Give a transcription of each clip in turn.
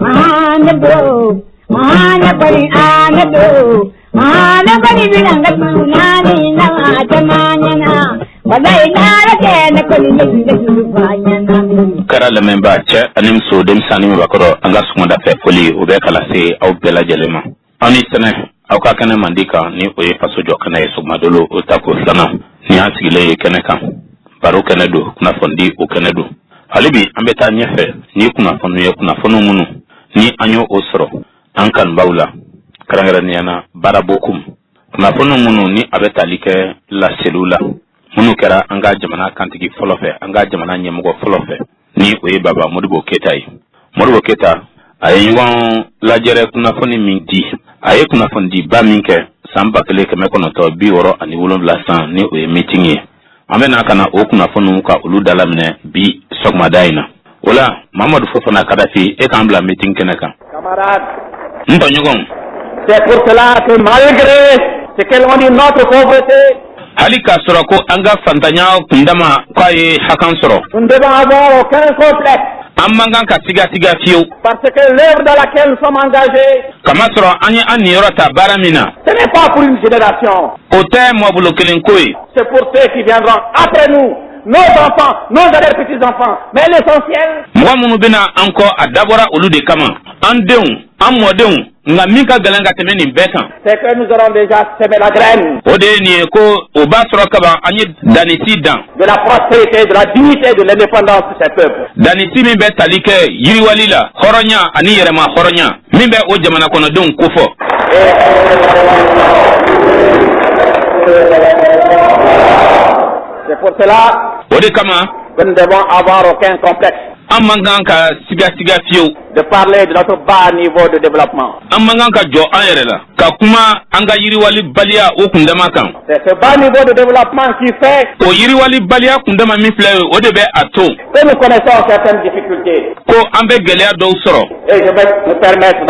Anado, anabari anado, anabari bilangatu nani na tamanyana. Kara lamemba che anim so dem sanim bakoro anga sumanda fe foli ube kala se au bela jelema ani tene au ka kana mandika ni oye faso jokana yeso madolo utako sana ni asigile kene kan baro kene do kuna fondi o kene do halibi ambeta nyefe ni kuna fono munu ni anyo osro ankan baula karangara ni ana barabokum kuna fono munu ni abeta like la selula munu kera anga jamana kantigi folofe anga jamana nyemugo folofe ni oye baba Modibo Keita yi Modibo Keita aywan la jere kuna foni minti aye kuna fondi ba minke samba kele keme kono to bi woro ani wolon la san ni oye meeting yi amena kana o kuna fonu ka ulu dalamne bi sogma daina wala Mamadou Fofana Kadafi e kambla meeting keneka camarade nto nyogon c'est pour cela que malgré ce que l'on dit notre pauvreté Halika Soroko anga fantanya kundama kwa ye hakan soro. Nous ne devons avoir aucun complexe. Ammangan ka tiga fiyo. Parce que l'œuvre dans laquelle nous sommes engagés. Kama soro ani yorata baramina. Ce n'est pas pour une génération. Ote mwabulo kelenkoi. C'est pour ceux qui viendront après nous. Nos enfants, nos arrière-petits-enfants. Mais l'essentiel. Mwa munubina anko adabora ulude kama. Andeun, amwadeun. Nga mika galanga temeni betan. C'est que nous aurons déjà semé la graine. Ode ni ko oba sorokaba anyi danisi dan. De la prospérité, de la dignité, de l'indépendance de ce peuple. Danisi mi be talike yiriwalila horonya ani yerema horonya. Mi be o jamana kono don kufo. C'est pour cela. Ode kama. Que nous devons avoir aucun complexe. Amanganka siga fiyo. De parler de notre bas niveau de développement. Amanganka jo ayerela. Kakuma anga yiriwali balia o kundama kan. C'est ce bas niveau de développement qui fait. O yiriwali balia kundama mifle o de be ato. Que nous connaissons certaines difficultés. Ko ambe gelea do soro. Et je vais me permettre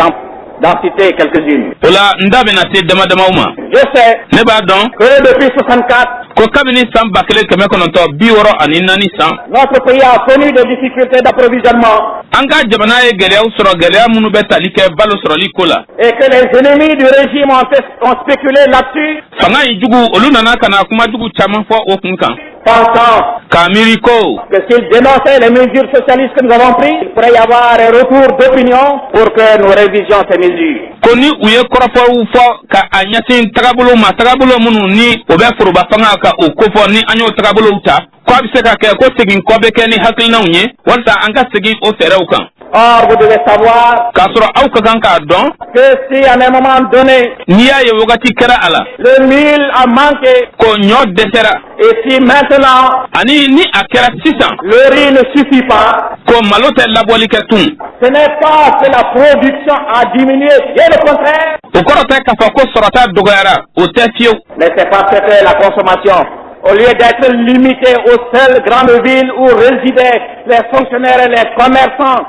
d'en citer quelques-unes. Ola ndabe na se dama uma. Je sais. Ne ba don. Que depuis 64. Ko kabini sam bakele keme konoto biworo ani nani san. Notre pays a connu des difficultés d'approvisionnement. Anga jamana ye gelea soro gelea munu be talike balo soro likola. Et que les ennemis du régime ont spéculé là-dessus. Fanga ijugu olu nana kana kuma jugu chama fo okunkan. Pensant Kamiriko que s'ils dénonçaient les mesures socialistes que nous avons prises, il pourrait y avoir un retour d'opinion pour que nous révisions ces mesures. Koni uye korofo ufo ka anyatin tagabulo ma tagabulo munu ni obe furuba fanga ka okofo ni anyo tagabulo uta kwa biseka ke ko segin ko be ke ni haklina unye wanta anga segin o fere ukan. Or, vous devez savoir que si à un moment donné, le mil a manqué, et si maintenant, le riz ne suffit pas, ce n'est pas que la production a diminué, bien le contraire. Mais c'est parce que la consommation, au lieu d'être limitée aux seules grandes villes où résidaient les fonctionnaires et les commerçants,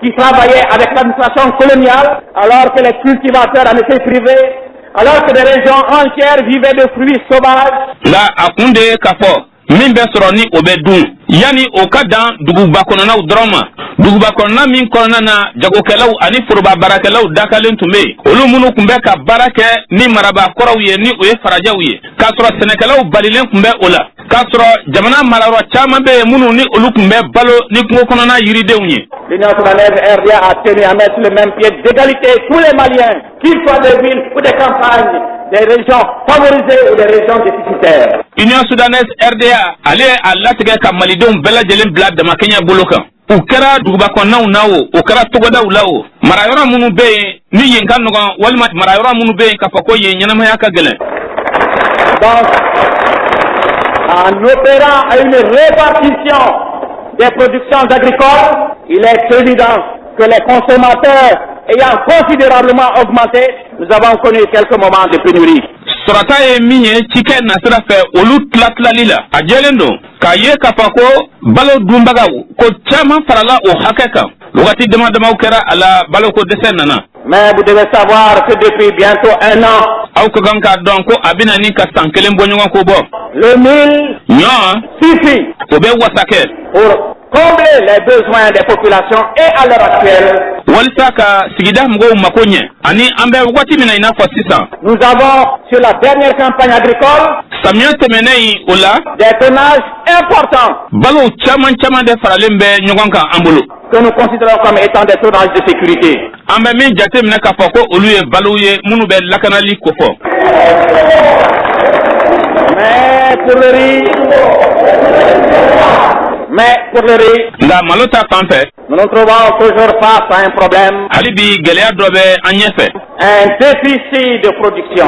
qui travaillaient avec l'administration coloniale, alors que les cultivateurs en étaient privés, alors que des régions entières vivaient de fruits sauvages. La akunde kafo, mimbe soroni obedun, yani okada dugu bakonana udroma, dugu bakonana min konana jagokelau ani furuba barakelau dakalen tume, olu munu kumbe ka barake ni maraba korawye ni uye farajawye, kasro senekelau balilen kumbe ola, kasro jamana malaro chama be munu ni olu kumbe balo ni kungo konana yiride unye. L'Union soudanaise RDA a tenu à mettre le même pied d'égalité tous les Maliens, qu'ils soient des villes ou des campagnes, des régions favorisées ou des régions déficitaires. Union soudanaise RDA allait à l'atelier Kamalidon Bella Jelem Blad de Makenya Boloka. Ukera Dubakona Nao, Ukera Togoda Ulao, Marayora Munube, ni Yenkanoga, Walmat Marayora Munube, Kapakoye, Yanamayaka Gelen. Donc, en opérant à une répartition des productions agricoles, il est évident que les consommateurs ayant considérablement augmenté, nous avons connu quelques moments de pénurie. Sorata e miye chicken nasira fe olu tlatlalila ajelendo kaye kapako balo dumbaga ko chama farala o hakeka lugati dema ukera ala balo ko desenana. Mais vous devez savoir que depuis bientôt 1 an, au Koganka donc abina ni ka sankelen bonyo ko bo le mil nya suffit obe wasake pour combler les besoins des populations et à l'heure actuelle, walisa ka sigida mɔgɔw mako ɲɛ ani an bɛ waati min na i n'a fɔ sisan. nous avons sur la dernière campagne agricole samiya tɛmɛnen o la des tonnages importants balo caman de faralen bɛ ɲɔgɔn kan an bolo que nous considérons comme étant des tonnages de sécurité. an bɛ min jate minɛ k'a fɔ ko olu ye balow ye minnu bɛ lakanali kofɔ. Mais pour le riz, nka malo ta fan fɛ nous nous trouvons toujours face à un problème, hali bi gɛlɛya dɔ bɛ an ɲɛfɛ. un déficit de production.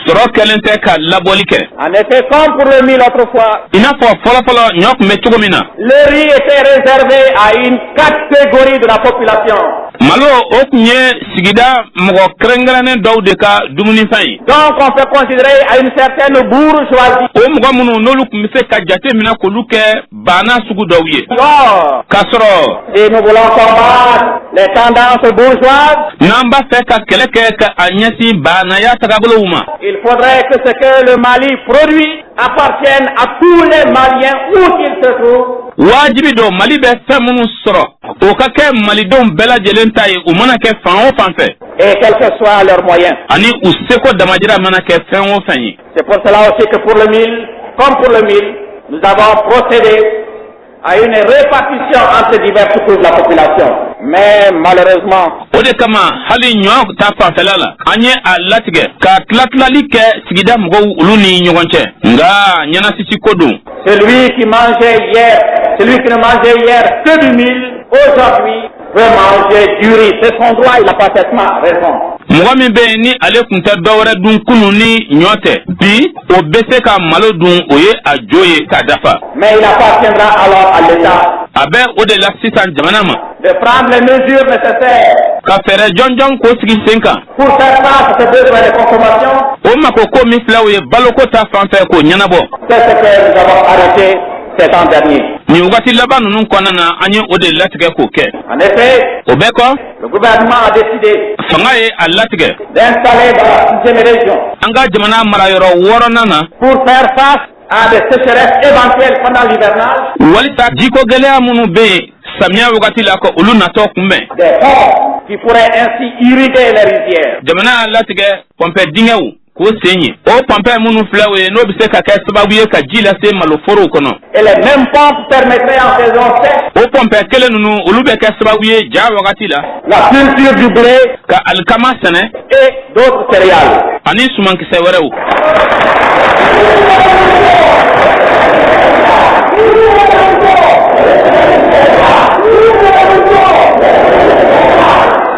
sɔrɔ kɛlen tɛ ka labɔli kɛ. En effet, comme pour le mil autrefois, i n'a fɔ fɔlɔfɔlɔ ɲɔ tun bɛ cogo min na. le riz était réservé à une catégorie de la population. malo o tun ye sigida mɔgɔ kɛrɛnkɛrɛnnen dɔw de ka dumunifɛn ye. Donc on peut considérer à une certaine bourgeoisie. o mɔgɔ minnu n'olu tun bɛ se ka jate minɛ k'olu kɛ baana sugu dɔw ye. Or, k'a sɔrɔ si nous voulons combattre les tendances bourgeoises, n'an b'a fɛ ka kɛlɛ kɛ ka a ɲɛsin baanaya tagabolow ma. il faudrait que ce que le Mali produit appartienne à tous les Maliens où qu'ils se trouvent. wajibi don mali bɛ fɛn minnu sɔrɔ o ka kɛ malidenw bɛɛ lajɛlen ta ye u mana kɛ fan o fan fɛ. Et quels que soient leurs moyens. ani u seko damajira mana kɛ fɛn o fɛn ye. C'est pour cela aussi que pour le mil, comme pour le mil, nous avons procédé à une répartition entre diverses couches de la population. Mais malheureusement, o de kama hali ɲɔ ta fanfɛla la an ye a latigɛ ka tilatilali kɛ sigida mɔgɔw olu ni ɲɔgɔn cɛ nka ɲɛnasisi ko don. celui qui ne mangeait hier que du mil, aujourd'hui veut manger du riz. C'est son droit, il a parfaitement raison. mɔgɔ min bɛ yen ni ale tun tɛ dɔwɛrɛ dun kunun ni ɲɔ tɛ bi o bɛ se ka malo dun o ye a jo ye k'a dafa. Mais il appartiendra alors à l'État a bɛ o de la sisan jamana ma. de prendre les mesures nécessaires ka fɛɛrɛ jɔnjɔn k'o sigi sen kan. pour faire face à ces besoins de consommation. o mako ko min filɛ o ye baloko ta fan fɛ k'o ɲɛnabɔ. C'est ce que nous avons arrêté ces temps derniers. nin wagati laban ninnu kɔnɔna na an ye o de latigɛ k'o kɛ. En effet, o bɛɛ kɔ le gouvernement a décidé fanga ye a latigɛ d'installer dans la 6e région an ka jamana marayɔrɔ 6nan na pour faire face à des sécheresses éventuelles pendant l'hivernage, walisa jiko gɛlɛya minnu bɛ yen samiya wagati la ko olu natɔ kunbɛn. des ponts qui pourraient ainsi irriguer les rizières. jamana y'a latigɛ pɔnpɛ dingɛw k'o sen ye o pɔnpɛ minnu filɛ o ye n'o bɛ se ka kɛ sababu ye ka ji lase maloforow kɔnɔ. Et les mêmes pompes permettraient en saison sèche o pɔnpɛ kelen ninnu olu bɛ kɛ sababu ye ja wagati la la culture du blé ka alikama sɛnɛ et d'autres céréales. ani sumankisɛ wɛrɛw.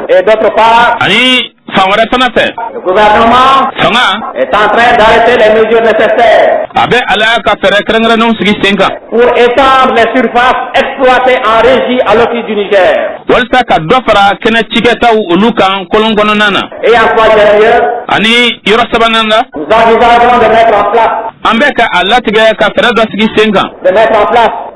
Et d'autre part, ani fan wɛrɛ fana fɛ le gouvernement fanga est en train d'arrêter les mesures nécessaires a bɛ ala ka fɛɛrɛ kɛrɛnkɛrɛnnenw sigi sen kan pour étendre les surfaces exploitées en régie à l'office du Niger. walisa ka dɔ fara kɛnɛ cikɛtaw olu kan kolon kɔnɔna na Et en troisième lieu, ani yɔrɔ sabanan la nous envisageons de mettre en place an bɛ ka a latigɛ ka fɛɛrɛ dɔ sigi sen kan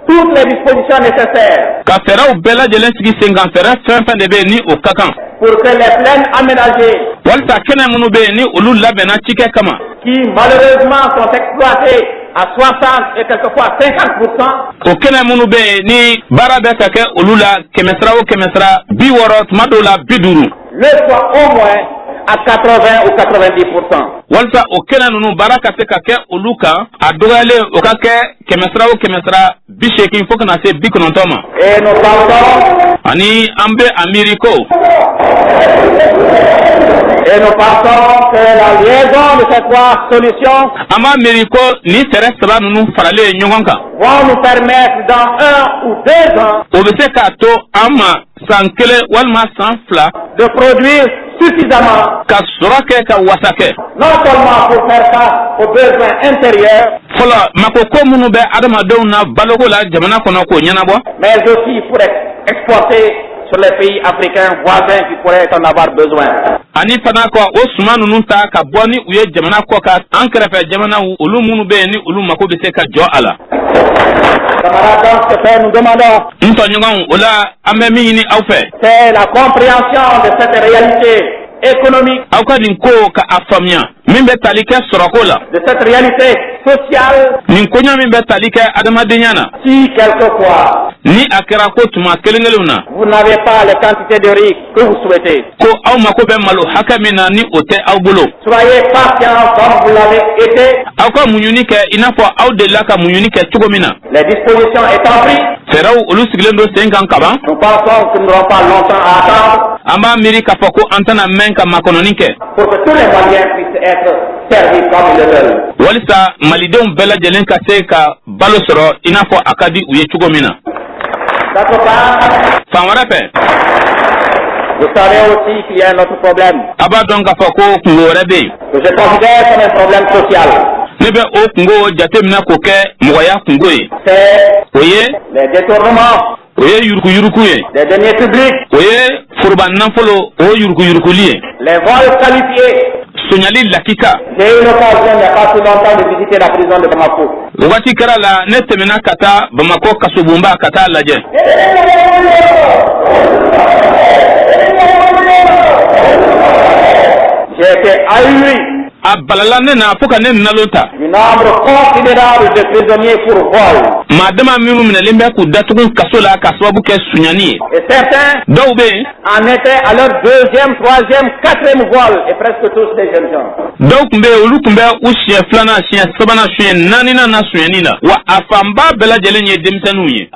toutes les dispositions nécessaires ka fɛɛrɛw bɛɛ lajɛlen sigi sen kan fɛɛrɛ fɛn fɛn de bɛ yen ni o ka kan pour que les plaines aménagées walisa kɛnɛ minnu bɛ yen ni olu labɛnna cikɛ kama qui malheureusement sont exploitées à 60 et quelquefois 50%, o kɛnɛ minnu bɛ yen ni baara bɛ ka kɛ olu la 100 o 100 60 tuma dɔw la 50 le soit au moins à 80 ou 90%. walisa o kɛnɛ ninnu baara ka se ka kɛ olu kan a dɔgɔyalen o ka kɛ 100 o 100 80 fo kana se 90 ma. Et nous pensons ani an bɛ a miiri ko que la liaison de ces trois solutions an b'a miiri ko ni fɛɛrɛ saba ninnu faralen ɲɔgɔn kan vont nous permettre dans 1 ou 2 ans o bɛ se k'a to an ma san 1 walima san 2 de produire suffisamment, ka sɔrɔ kɛ ka wasa kɛ. non seulement pour faire face aux besoins intérieurs, fɔlɔ makoko minnu bɛ adamadenw na baloko la jamana kɔnɔ k'o ɲɛnabɔ mais aussi pour exporter sur les pays africains voisins qui pourraient en avoir besoin. ani fana kɔ o suma ninnu ta ka bɔ ni u ye jamana kɔ ka an kɛrɛfɛ jamanaw olu minnu bɛ yen ni olu mako bɛ se ka jɔ a la. Camarades, donc, ce que nous demandons, n tɔɲɔgɔnw o la an bɛ min ɲini aw fɛ c'est la compréhension de cette réalité économique, aw ka nin ko ka a faamuya min bɛ tali kɛ sɔrɔko la de cette réalité sociale nin koɲa min bɛ tali kɛ adamadenya na qui, quelquefois, ni akera ko tuma kelengeluna vous n'avez pas les quantités de riz que vous souhaitez. ko aw mako be malo hakamina ni ote aw bolo Soyez patient comme vous l'avez été. aw ko munyuni ke inafo aw de la ka munyuni ke tugomina Les dispositions étant prises, feraw olu siglendo senkan kaba nous pensons que nous n'aurons pas longtemps à attendre amba miri ka fako antana menka makononike pour que tous les Maliens puissent être servis comme ils le veulent. walisa malidenw bela jelen ka se ka balo soro inafo akadi uye tugomina D'autre part, fanwara pe vous savez aussi qu'il y a un autre problème aba don ka fako kungo wɛrɛ be que je considère comme un problème social. ne bɛ o kungo jatemina k'o kɛ mɔgɔya kungo ye C'est o ye les détournements o ye yuruku-yuruku ye des deniers publics, o ye foroba nafolo o yuruku-yurukuli ye les vols qualifiés. soɲali lakika J'ai eu l'occasion il n'y a pas si longtemps de visiter la prison de Bamako. wagati kɛra la ne tɛmɛna ka taa bamako kasobonba ka taa lajɛ J'ai été ahuri a balala ne na fo ka ne nalon ta du nombre considérable de prisonniers pour vol. maa dama minnu minɛlen bɛ k'u datugu kaso la ka sababu kɛ suɲani ye Et certains dɔw bɛ yen en étaient à leur deuxième, troisième, quatrième vol et presque tous des jeunes gens. dɔw tun bɛ yen olu tun bɛ u siɲɛ filanan siɲɛ sabanan siɲɛ naaninan na suɲɛni la wa a fanba bɛɛ lajɛlen ye denmisɛnninw ye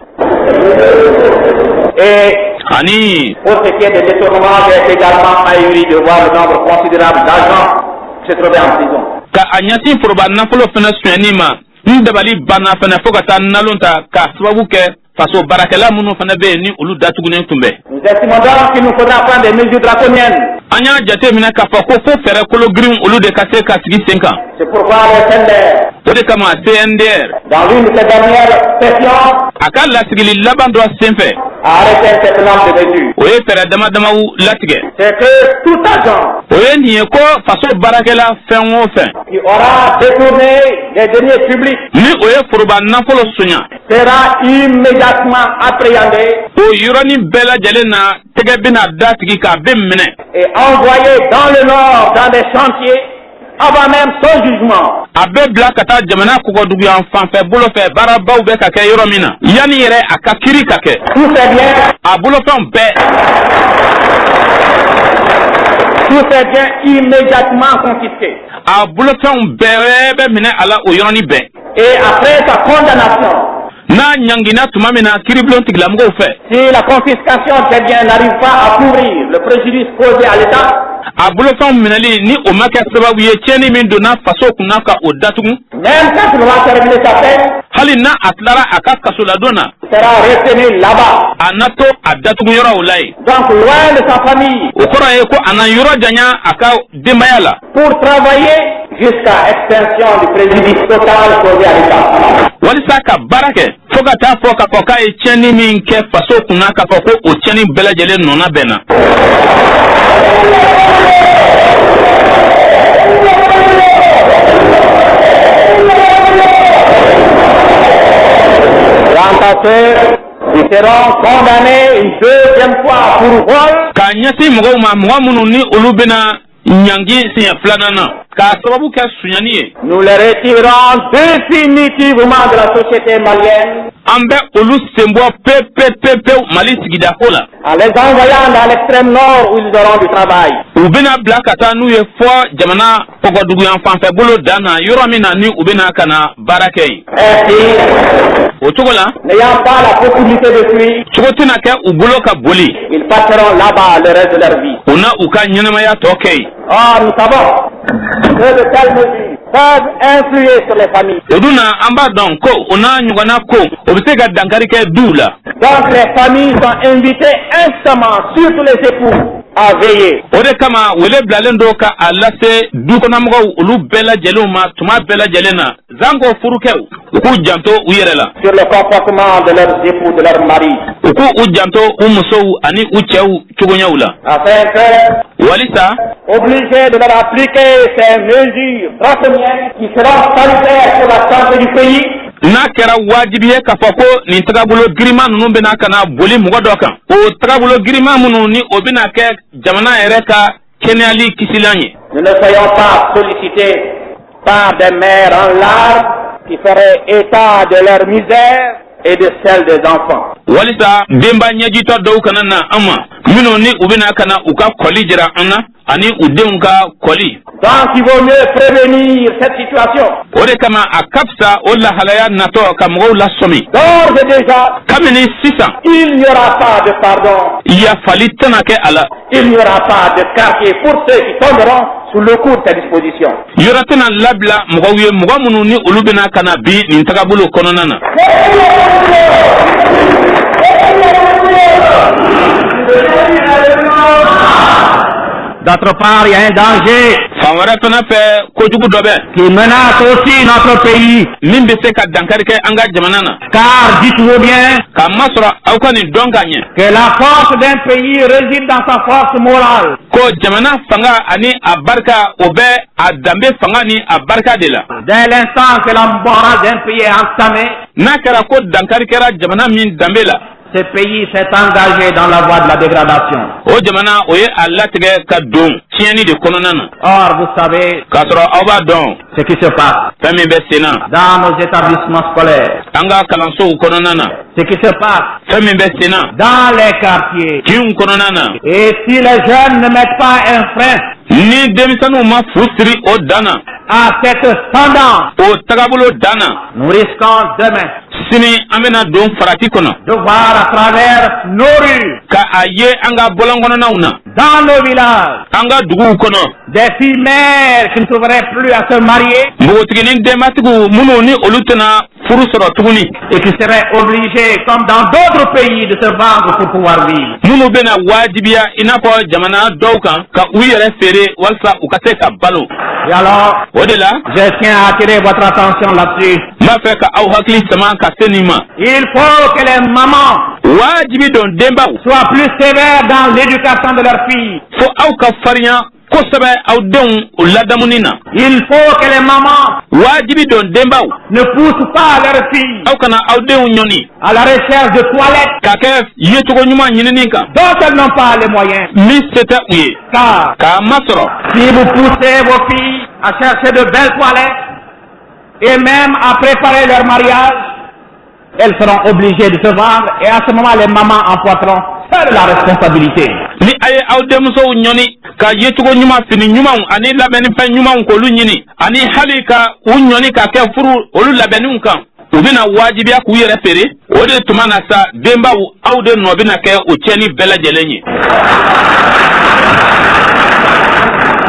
Et ani pour ce qui est des détournements, j'ai été également ahuri de voir le nombre considérable d'agents se trouver en prison. ka a ɲɛsin foroba nafolo fɛnɛ suɲɛni ma n dabali banna fɛnɛ fo ka taa nalon ta k'a sababu kɛ faso baarakɛla minnu fɛnɛ bɛ yen ni olu datugunen tun bɛ Nous estimons donc qu'il nous faudra prendre des mesures draconiennes. an y'a jate minɛ k'a fɔ ko fo fɛɛrɛ kolo girin olu de ka se ka sigi sen kan C'est pourquoi le CNDR, o de kama CNDR dans l'une de ses dernières sessions, a ka lasigili laban dɔ sen fɛ a arrêté un certain nombre de mesures. o ye fɛɛrɛ dama damaw latigɛ C'est que tout agent o ye nin ye ko faso baarakɛla fɛn o fɛn qui aura détourné des deniers publics ni o ye foroba nafolo soɲa sera immédiatement appréhendé o yɔrɔnin bɛɛ lajɛlen na tɛgɛ bɛna da tigi k'a bɛ minɛ et envoyé dans le nord dans des chantiers avant même son jugement. a bɛ bila ka taa jamana kɔgɔduguyan fanfɛ bolo fɛ baarabaw bɛ ka kɛ yɔrɔ min na yanni yɛrɛ a ka kiri ka kɛ Tous ces biens, a bolofɛnw bɛɛ tous ces biens immédiatement confisqués. a bolofɛnw bɛɛ bɛ minɛ a la o yɔrɔnin bɛɛ Et après sa condamnation, n'a ɲangina tuma min na kiribulon tigilamɔgɔw fɛ si la confiscation de ces biens n'arrive pas à couvrir le préjudice causé à l'État, a bolofɛnw minɛli ni o ma kɛ sababu ye tiɲɛni min donna faso kunna ka o datugu même quand il va terminer sa peine, hali n'a a tilara a ka kasoladon na il sera retenu là-bas. a na to a datugu yɔrɔw la ye Donc loin de sa famille, o kɔrɔ ye ko a na yɔrɔ janya a ka denbaya la pour travailler jusqu'à extinction du préjudice total causé à l'État. walisa ka baara kɛ fo ka taa fɔ k'a fɔ k'a ye tiɲɛni min kɛ faso kunna k'a fɔ ko o tiɲɛni bɛɛ lajɛlen nɔna bɛnna Quant à ceux qui seront condamnés une deuxième fois pour vol, k'a ɲɛsin mɔgɔw ma mɔgɔ minnu ni olu bɛna ɲangi siɲɛ filanan na k'a sababu kɛ suɲɛni ye nous les retirons définitivement de la société malienne an bɛ olu sen bɔ pewu mali sigida ko la en les envoyant dans l'extrême nord où ils auront du travail. u bɛna bila ka taa n'u ye fɔ jamana kɔgɔduguyan fanfɛ bolo dan na yɔrɔ min na ni u bɛna ka na baara kɛ yen Ainsi, o cogo la n'ayant pas la possibilité de fuir, cogo tɛna kɛ u bolo ka boli ils passeront là-bas le reste de leur vie. u na u ka ɲɛnamaya tɔ kɛ yen Or, nous savons que de telles mesures peuvent influer sur les familles. o dun na an b'a dɔn ko o n'a ɲɔgɔnna ko o bɛ se ka dankari kɛ duw la Donc, les familles sont invitées instamment, surtout les époux, à veiller o de kama wele bilalen do ka a lase dukɔnɔmɔgɔw olu bɛɛ lajɛlenw ma tuma bɛɛ lajɛlen na zanko furukɛw u k'u janto u yɛrɛ la sur le comportement de leurs époux, de leurs maris, u k'u janto u musow ani u cɛw cogoɲɛw la afin que, walisa obligés de leur appliquer ces mesures draconiennes qui seront salutaires pour la santé du pays, n'a kɛra wajibi ye k'a fɔ ko nin tagabolo girima ninnu bɛna ka na boli mɔgɔ dɔ kan o tagabolo girima minnu ni o bɛna kɛ jamana yɛrɛ ka kɛnɛyali kisilan ye nous ne soyons pas sollicités par des mères en larmes qui feraient état de leur misère et de celle des enfants. walisa demba ɲɛjitɔ dɔw kana na an ma minnu ni u bɛna kana u ka kɔli jira an na ani u denw ka kɔli. Donc il vaut mieux prévenir cette situation. O de kama a ka fisa o lahalaya natɔ ka mɔgɔw lasɔmi. D'ores et déjà, kabini sisan il n'y aura pas de pardon. yafali tɛna kɛ a la. Il n'y aura pas de quartier pour ceux qui tomberont sous le coup de ces dispositions. yɔrɔ tɛna labila mɔgɔw ye mɔgɔ minnu ni olu bɛna kana bi nin tagabolo kɔnɔna na. D'autre part, il y a un danger fan wɛrɛ fana fɛ kojugu dɔ bɛ. qui menace aussi notre pays. min bɛ se ka dankari kɛ an ka jamana na. Car dites-vous bien k'a masɔrɔ aw ka nin dɔn ka ɲɛ. que la force d'un pays réside dans sa force morale. ko jamana fanga ani a barika o bɛ a danbe fanga ni a barika de la. Dès l'instant que la morale d'un pays est entamée, n'a kɛra ko dankari kɛra jamana min danbe la. ce pays s'est engagé dans la voie de la dégradation. o jamana o ye a latigɛ ka don tiɲɛni de kɔnɔna na. Or, vous savez k'a sɔrɔ aw b'a dɔn ce qui se passe fɛn min bɛ sen na dans nos établissements scolaires, an ka kalansow kɔnɔna na. ce qui se passe fɛn min bɛ sen na dans les quartiers. kinw kɔnɔna na. Et si les jeunes ne mettent pas un frein ni denmisɛnninw ma fu siri o dan na à cette tendance, o tagabolo dan na nous risquons demain sini an bɛna don farati kɔnɔ de voir à travers nos rues, ka a ye an ka bɔlɔn kɔnɔnaw na dans nos villages, an ka duguw kɔnɔ des filles mères qui ne trouveraient plus à se marier npogotiginin denbatigiw minnu ni olu tɛna furu sɔrɔ tuguni et qui seraient obligées, comme dans d'autres pays, de se vendre pour pouvoir vivre. minnu bɛna wajibiya i n'a fɔ jamana dɔw kan ka u yɛrɛ feere walasa u ka se ka balo. Et alors, o de la je tiens à attirer votre attention là-dessus. n b'a fɛ ka aw hakili sama ka se nin ma. Il faut que les mamans wajibi don denbaw soient plus sévères dans l'éducation de leurs filles. fo aw ka farinya kosɛbɛ aw denw o ladamuni na. Il faut que les mamans wajibi don denbaw ne poussent pas leurs filles aw kana aw denw ɲɔni à la recherche de toilettes ka kɛ yecogo ɲuman ɲinini kan dont elles n'ont pas les moyens. min se tɛ u ye Car k'a masɔrɔ si vous poussez vos filles à chercher de belles toilettes et même à préparer leur mariage, elles seront obligées de se vendre et à ce moment les mamans emporteront seule la responsabilité. ni a ye aw denmusow ɲɔni ka yecogo ɲuman fini ɲumanw ani labɛnnifɛn ɲumanw k'olu ɲini ani hali ka u ɲɔni ka kɛ furu olu labɛnniw kan u bɛna wajibiya k'u yɛrɛ feere o de tuma na sa denbaw aw de nɔ bɛna kɛ o tiɲɛni bɛɛ lajɛlen ye.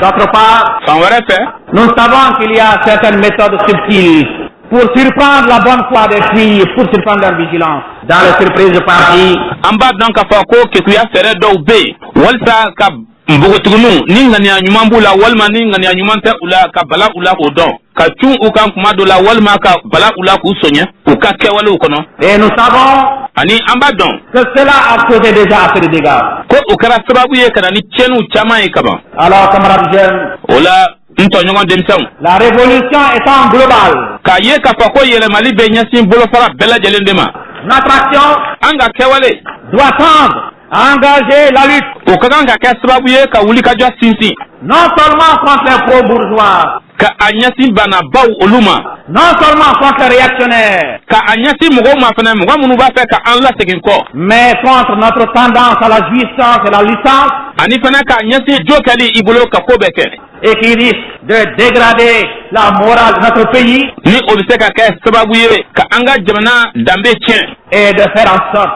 D'autre part, fan wɛrɛ fɛ nous savons qu'il y a certaines méthodes subtiles pour surprendre la bonne foi des filles, pour surprendre leur vigilance. Dans les surprises parties, an b'a dɔn k'a fɔ ko keguya fɛɛrɛ dɔw bɛ yen walasa ka npogotigininw ni ŋaniya ɲuman b'u la walima ni ŋaniya ɲuman tɛ u la ka bala u la k'o dɔn ka cun u kan kuma dɔ la walima ka bala u la k'u sɔɲɛ u ka kɛwalew kɔnɔ. et nous savons ani an b'a dɔn que cela a causé déjà assez de dégâts. ko o kɛra sababu ye ka na ni tiɲɛniw caman ye kaban. Alors, camarades jeunes, o la n tɔɲɔgɔn denmisɛnw la révolution étant globale, k'a ye k'a fɔ ko yɛlɛmali bɛ ɲɛsin bolofara bɛɛ lajɛlen de ma notre action an ka kɛwale doit tendre à engager la lutte o ka kan ka kɛ sababu ye ka wulikajɔ sinsin non seulement contre les pro-bourgeois, ka a ɲɛsin banabaw olu ma non seulement contre les réactionnaires, ka a ɲɛsin mɔgɔw ma fɛnɛ mɔgɔ minnu b'a fɛ ka an lasegin kɔ mais contre notre tendance à la jouissance et la licence ani fɛnɛ k'a ɲɛsin jo kɛli i bolo ka ko bɛɛ kɛ et qui risque de dégrader la morale de notre pays ni o bɛ se ka kɛ sababu ye ka an ka jamana danbe tiɲɛ et de faire en sorte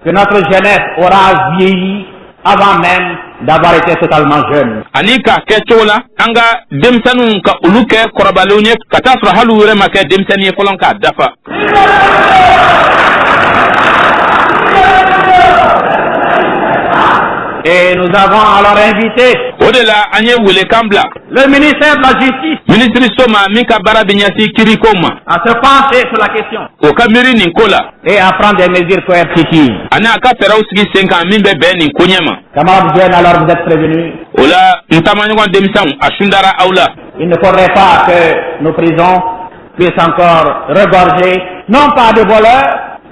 que notre jeunesse aura vieilli avant même d'avoir été totalement jeune. ani k'a kɛ cogo la an ka denmisɛnninw ka olu kɛ kɔrɔbalenw ye ka taa sɔrɔ hali u yɛrɛ ma kɛ denmisɛnnin ye fɔlɔ k'a dafa. Et nous avons alors invité o de la an ye welekan bila le ministère de la Justice minisiriso ma min ka baara bɛ ɲɛsin kiiriko ma à se pencher sur la question o ka miiri nin ko la et à prendre des mesures coercitives. ani a ka fɛɛrɛw sigi sen kan min bɛ bɛn nin ko ɲɛ ma. Camarades jeunes, alors vous êtes prévenus. o la n taamaɲɔgɔn denmisɛnw a sundara aw la Il ne faudrait pas que nos prisons puissent encore regorger, non pas de voleurs,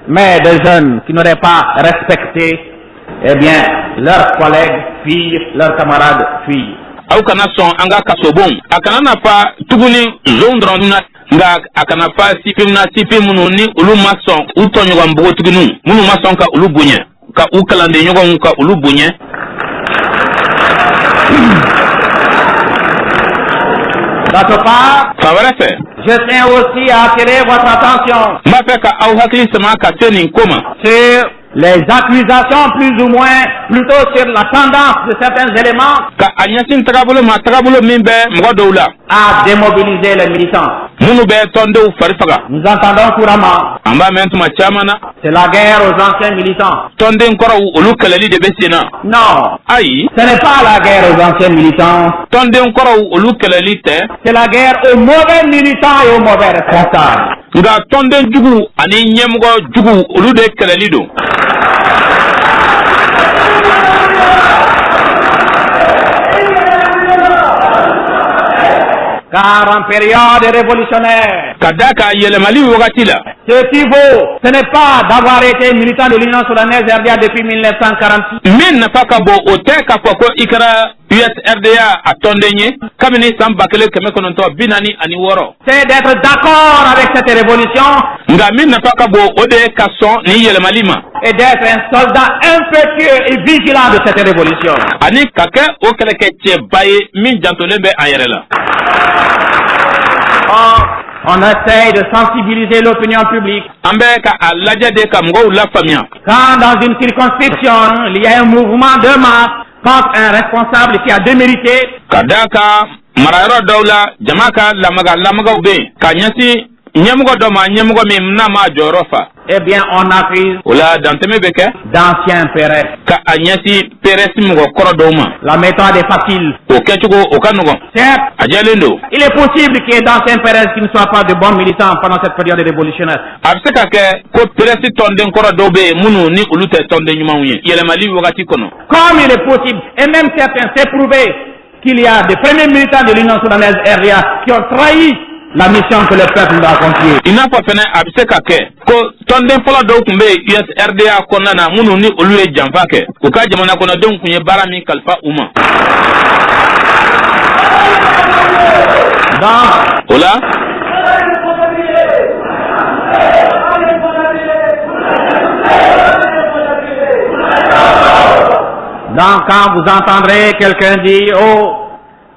mais de jeunes qui n'auraient pas respecté, eh bien, leurs collègues filles, leurs camarades filles. aw kana sɔn an ka kasobon a kana na fa tuguni zon dɔrɔn na nga akana fa sipim na sipim munu ni ulu mason u to nyoga mbogo tugunu munu mason ka ulu bunye ka u kalande nyoga ka ulu bunye. D'autre part, je tiens aussi à attirer votre attention sur les accusations plus ou moins, plutôt sur la tendance de certains éléments à démobiliser les militants. Nous entendons couramment. C'est la guerre aux anciens militants. Non. Ce n'est pas la guerre aux anciens militants. C'est la guerre aux mauvais militants et aux mauvais responsables. Car en période révolutionnaire, ce qui vaut, ce n'est pas d'avoir été militant de l'Union soudanaise RDA depuis 1946. C'est d'être d'accord avec cette révolution et d'être un soldat impétueux et vigilant de cette révolution. On essaye de sensibiliser l'opinion publique. Quand dans une circonscription, il y a un mouvement de masse contre un responsable qui a démérité, eh bien, on accuse d'anciens Pérez. La méthode est facile. Certes, il est possible qu'il y ait d'anciens Pérez qui ne soient pas de bons militants pendant cette période révolutionnaire. Comme il est possible, et même certains, c'est prouvé qu'il y a des premiers militants de l'Union soudanaise RDA qui ont trahi la mission que le peuple nous a confiée. Donc, quand vous entendrez quelqu'un dire, oh,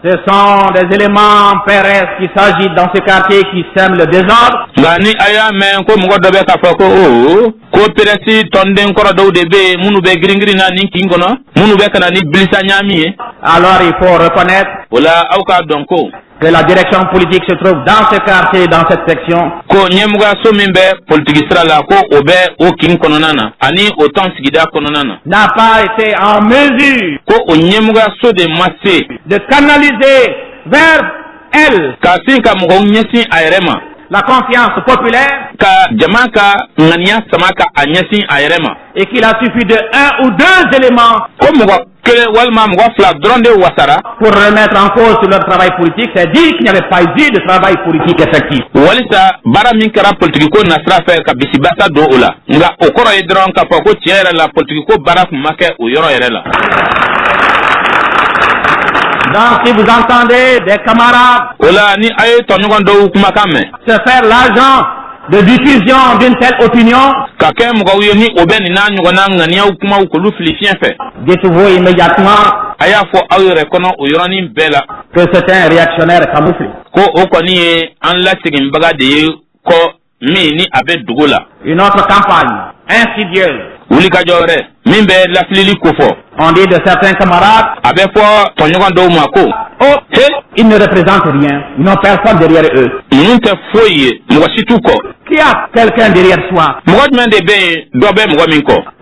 ce sont des éléments Pérez qui s'agitent dans ce quartier qui sèment le désordre. Alors il faut reconnaître que la direction politique se trouve dans ce quartier, dans cette section. N'a pas été en mesure de canaliser vers elle la confiance populaire, et qu'il a suffi de un ou deux éléments pour remettre en cause leur travail politique, c'est dire qu'il n'y avait pas eu de travail politique effectif. Donc, si vous entendez des camarades se faire l'argent de diffusion d'une telle opinion, dites-vous immédiatement que c'est un réactionnaire camouflé. Une autre campagne insidieuse. On dit de certains camarades, oh, ils ne représentent rien, ils n'ont personne derrière eux. Qui a quelqu'un derrière soi?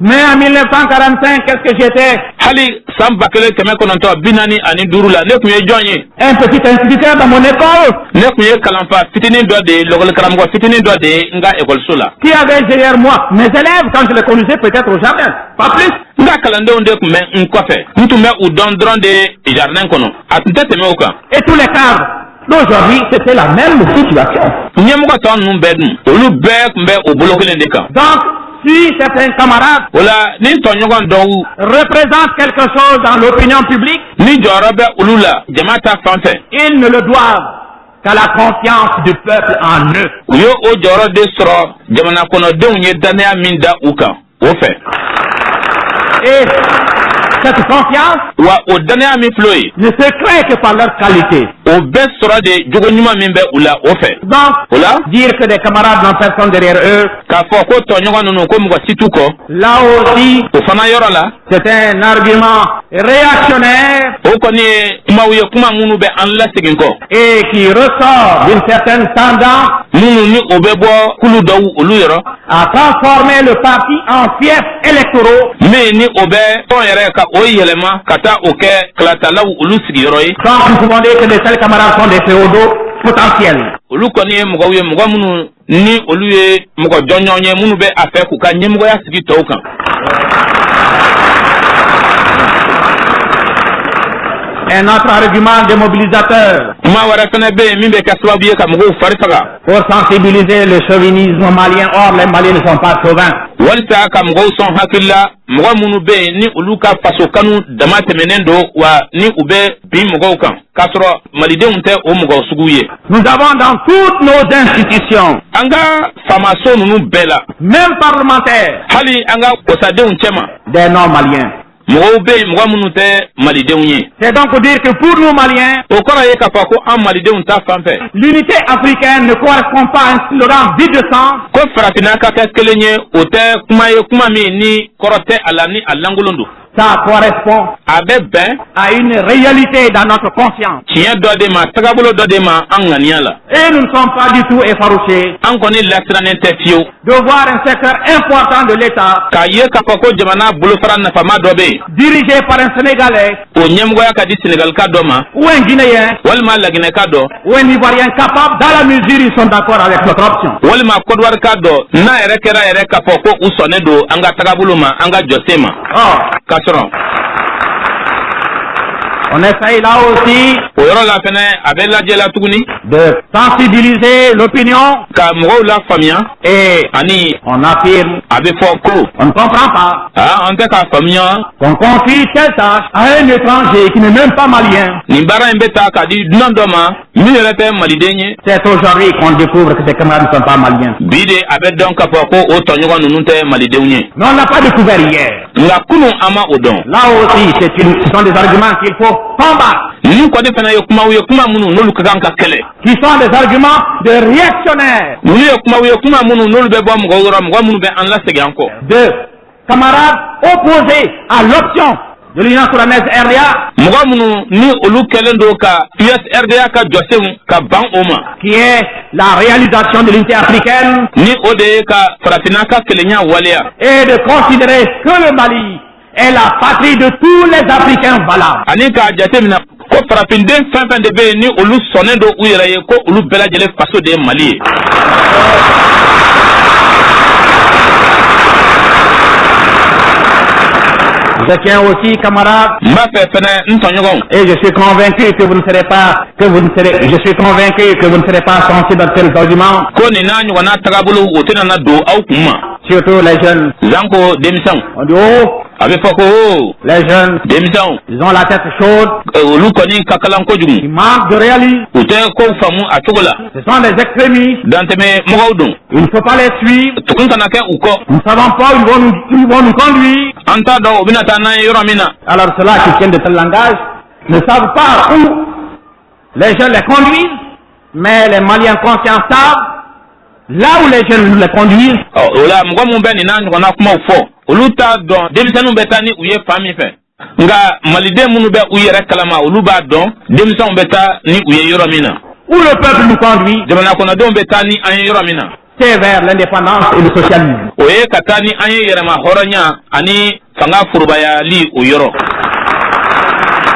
Mais en 1945, qu'est-ce que j'étais? Un petit instituteur dans mon école. Qui avait derrière moi? Mes élèves, quand je les connaissais peut-être au jardin, pas plus. Et tous les cadres d'aujourd'hui, c'était la même situation. Donc, si certains camarades représentent quelque chose dans l'opinion publique, ils ne le doivent qu'à la confiance du peuple en eux. Yo o joro de soro jamana kono de unye dania minda uka. Au fait. Et cette confiance Wa o dania mi floye. ne se crée que par leur qualité. O best soro de jogonyuma mimbe ula au fait. Donc, Ola dire que des camarades n'ont personne derrière eux, ka fo ko to nyoga nunu ko muga situko. là aussi, O fana yoro la. c'est un argument réactionnaire O koni kuma uye kuma munu be an la segin ko. et qui ressort d'une certaine tendance Munu ni obebo kulu daw olu yoro. à transformer le parti en fief électoraux Me ni obe ton yere ka o yelema kata oke klata law olu sigi yoro yi. Donc, nous pouvons dire que les seuls camarades sont des féodaux potentiels. Olu koni muga uye muga munu ni olu ye muga jonyonye munu be afe ku ka nyemugo ya sigi to kan. Un autre argument démobilisateur Ma wara fana be min be ka sababu ye ka mugo fari faga. pour sensibiliser le chauvinisme malien. Or, les Maliens ne sont pas chauvins. Walta ka mugo son hakilla mugo munu be ni olu ka faso kanu dama temenendo wa ni ube bi mugo kan. Kasoro malidenw tɛ o mugo sugu ye. Nous avons dans toutes nos institutions, An ka famaso nunu bɛɛ la. même parlementaires, Hali an ka kosadenw cɛma. des non-Maliens. Mɔgɔw be yen mɔgɔ minnu tɛ malidenw ye. C'est donc pour dire que pour nous Maliens, O kɔrɔ ye k'a fɔ ko an malidenw ta fan fɛ. l'unité africaine ne correspond pas à un slogan vide de sens, Ko farafinna ka kɛ kelen ye o tɛ kuma ye kuma min ni kɔrɔ tɛ a la ni a lankolon don. ça correspond A bɛ bɛn à une réalité dans notre conscience. tiɲɛ dɔ de ma tagabolo dɔ de ma an ŋaniya la. Et nous ne sommes pas du tout effarouchés An kɔni lasirannen tɛ fiyewu. de voir un secteur important de l'État K'a ye k'a fɔ ko jamana bolofara nafama dɔ bɛ yen. dirigé par un Sénégalais O ɲɛmɔgɔya ka di Senegalika dɔ ma ou un Guinéen walima Laginɛka dɔ ou un Ivoirien capable, dans la mesure ils sont d'accord avec notre option. walima Côte-d'Ivoire dɔ n'a yɛrɛ kɛra yɛrɛ k'a fɔ ko u sɔnnen don an ka tagabolo ma an ka jɔsen ma. Or, K'a sɔrɔ on essaye là aussi o yɔrɔ la fɛnɛ a bɛ lajɛ la tuguni de sensibiliser l'opinion ka mɔgɔw la faamuya et ani on affirme, a bɛ fɔ ko on ne comprend pas an tɛ k'a faamuya qu'on confie telle tâche à un étranger qui n'est même pas malien. nin baara in bɛ ta k'a di dunan dɔ ma min yɛrɛ tɛ maliden ye. C'est aujourd'hui qu'on découvre que ces camarades ne sont pas maliens. Bi de a bɛ dɔn k'a fɔ ko o tɔɲɔgɔn ninnu tɛ malidenw ye. Mais on n'a pas découvert hier. Nka kunun an ma o dɔn. Là aussi, ce sont des arguments qu'il faut combattre, Ninnu kɔni fana ye kumaw ye kuma minnu n'olu ka kan ka kɛlɛ. qui sont des arguments de réactionnaires, Ninnu ye kumaw ye kuma minnu n'olu bɛ bɔ mɔgɔw yɔrɔ mɔgɔ minnu bɛ an lasegin an kɔ. de camarades opposés à l'option de l'Union soudanaise RDA, Mɔgɔ minnu ni olu kɛlen don ka USRDA ka jɔsenw ka ban o ma. qui est la réalisation de l'unité africaine, Ni o de ye ka farafinna ka kelenya waleya. et de considérer que le Mali est la patrie de tous les Africains valables. Ani k'a jateminɛ ko farafinden fɛn fɛn de bɛ yen ni olu sɔnnen don u yɛrɛ ye ko olu bɛɛ lajɛlen faso de ye Mali ye. Je tiens aussi, camarades, N b'a fɛ fɛnɛ n tɔɲɔgɔnw. et je suis convaincu que vous ne serez pas, je suis convaincu que vous ne serez pas sensibles à tels arguments, Ko nin n'a ɲɔgɔnna tagabolo o tɛna na don aw kun ma. surtout les jeunes. Zan ko denmisɛnw. On dit, oh, A bɛ fɔ ko o les jeunes, denmisɛnw ils ont la tête chaude, olu kɔni ka kalan kojugu. ils manquent de réalisme, U tɛ kow faamu a cogo la. ce sont des extrémistes, Dantɛmɛ mɔgɔw don. il ne faut pas les suivre, Tugun kana kɛ u kɔ. nous ne savons pas où ils vont nous conduire. An t'a dɔn u bɛna taa n'an ye yɔrɔ min na. Alors ceux-là qui tiennent de tel langage ne savent pas où les jeunes les conduisent, mais les Maliens conscients savent là où les jeunes les conduisent. O la mɔgɔ minnu bɛ nin n'a ɲɔgɔnna kumaw fɔ olu t'a dɔn denmisɛnninw bɛ taa ni u ye fan min fɛ. Nka maliden minnu bɛ u yɛrɛ kalama olu b'a dɔn denmisɛnw bɛ taa ni u ye yɔrɔ min na. Où le peuple nous conduit, Jamana kɔnɔdenw bɛ taa ni an ye yɔrɔ min na. c'est vers l'indépendance et le socialisme. O ye ka taa ni an ye yɛrɛma hɔrɔnya ani fanga forobayali o yɔrɔ.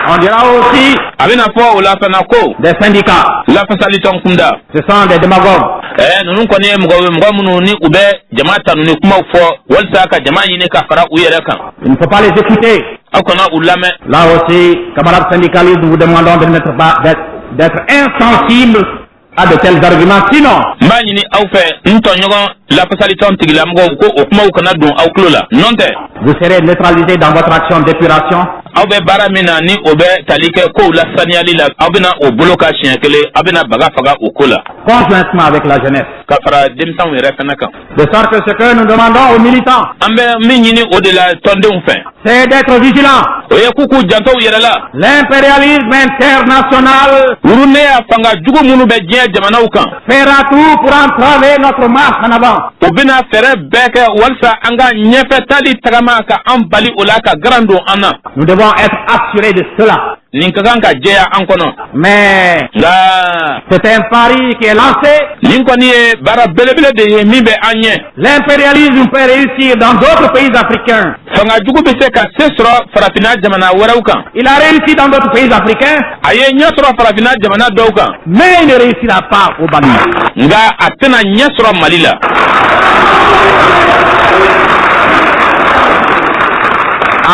On dira aussi A bɛna fɔ o la fana ko des syndicats, lafasali tɔn kunda. ce sont des démagogues. Ninnu kɔni ye mɔgɔ minnu ni u bɛ jama tanu ni kumaw fɔ walisa ka jama ɲini ka fara u yɛrɛ kan. Il ne faut pas les écouter. Aw kana u lamɛn. Là aussi, camarades syndicalistes, nous vous demandons de n'être pas, d'être insensibles à de tels arguments. Sinon, N b'a ɲini aw fɛ n tɔɲɔgɔn lafasali tɔn tigilamɔgɔw ko o kumaw kana don aw tulo la. Nɔ tɛ vous serez neutralisés dans votre action d'épuration. aw bɛ baara min na ni o bɛ tali kɛ kow la saniyali la aw bɛna o bolo ka siɲɛ kelen aw bɛna baga faga o ko la. Conjointement avec la jeunesse. Ka fara denmisɛnw yɛrɛ fana kan. De sorte que ce que nous demandons aux militants. An bɛ min ɲini o de la tɔndenw fɛ. C'est d'être vigilants. O ye k'u k'u janto u yɛrɛ la. L'impérialisme international. Wurune y'a fanga jugu minnu bɛ diɲɛ jamanaw kan. Fera tout pour entraver notre marche en avant. U bɛna fɛɛrɛ bɛɛ kɛ walasa an ka ɲɛfɛ tali tagama ka an bali o la ka garan don an na. Nous devons être assurés de cela. Nin ka kan ka jɛya an kɔnɔ. Mais c'est un pari qui est lancé. Nin kɔni ye baara belebele de ye min bɛ an ɲɛ. L'impérialisme peut réussir dans d'autres pays africains. Fanga jugu bɛ se ka se sɔrɔ farafinna jamana wɛrɛw kan. Il a réussi dans d'autres pays africains. A ye ɲɛ sɔrɔ farafinna jamana dɔw kan. Mais il ne réussira pas au Mali. Nka a tɛna ɲɛ sɔrɔ Mali la.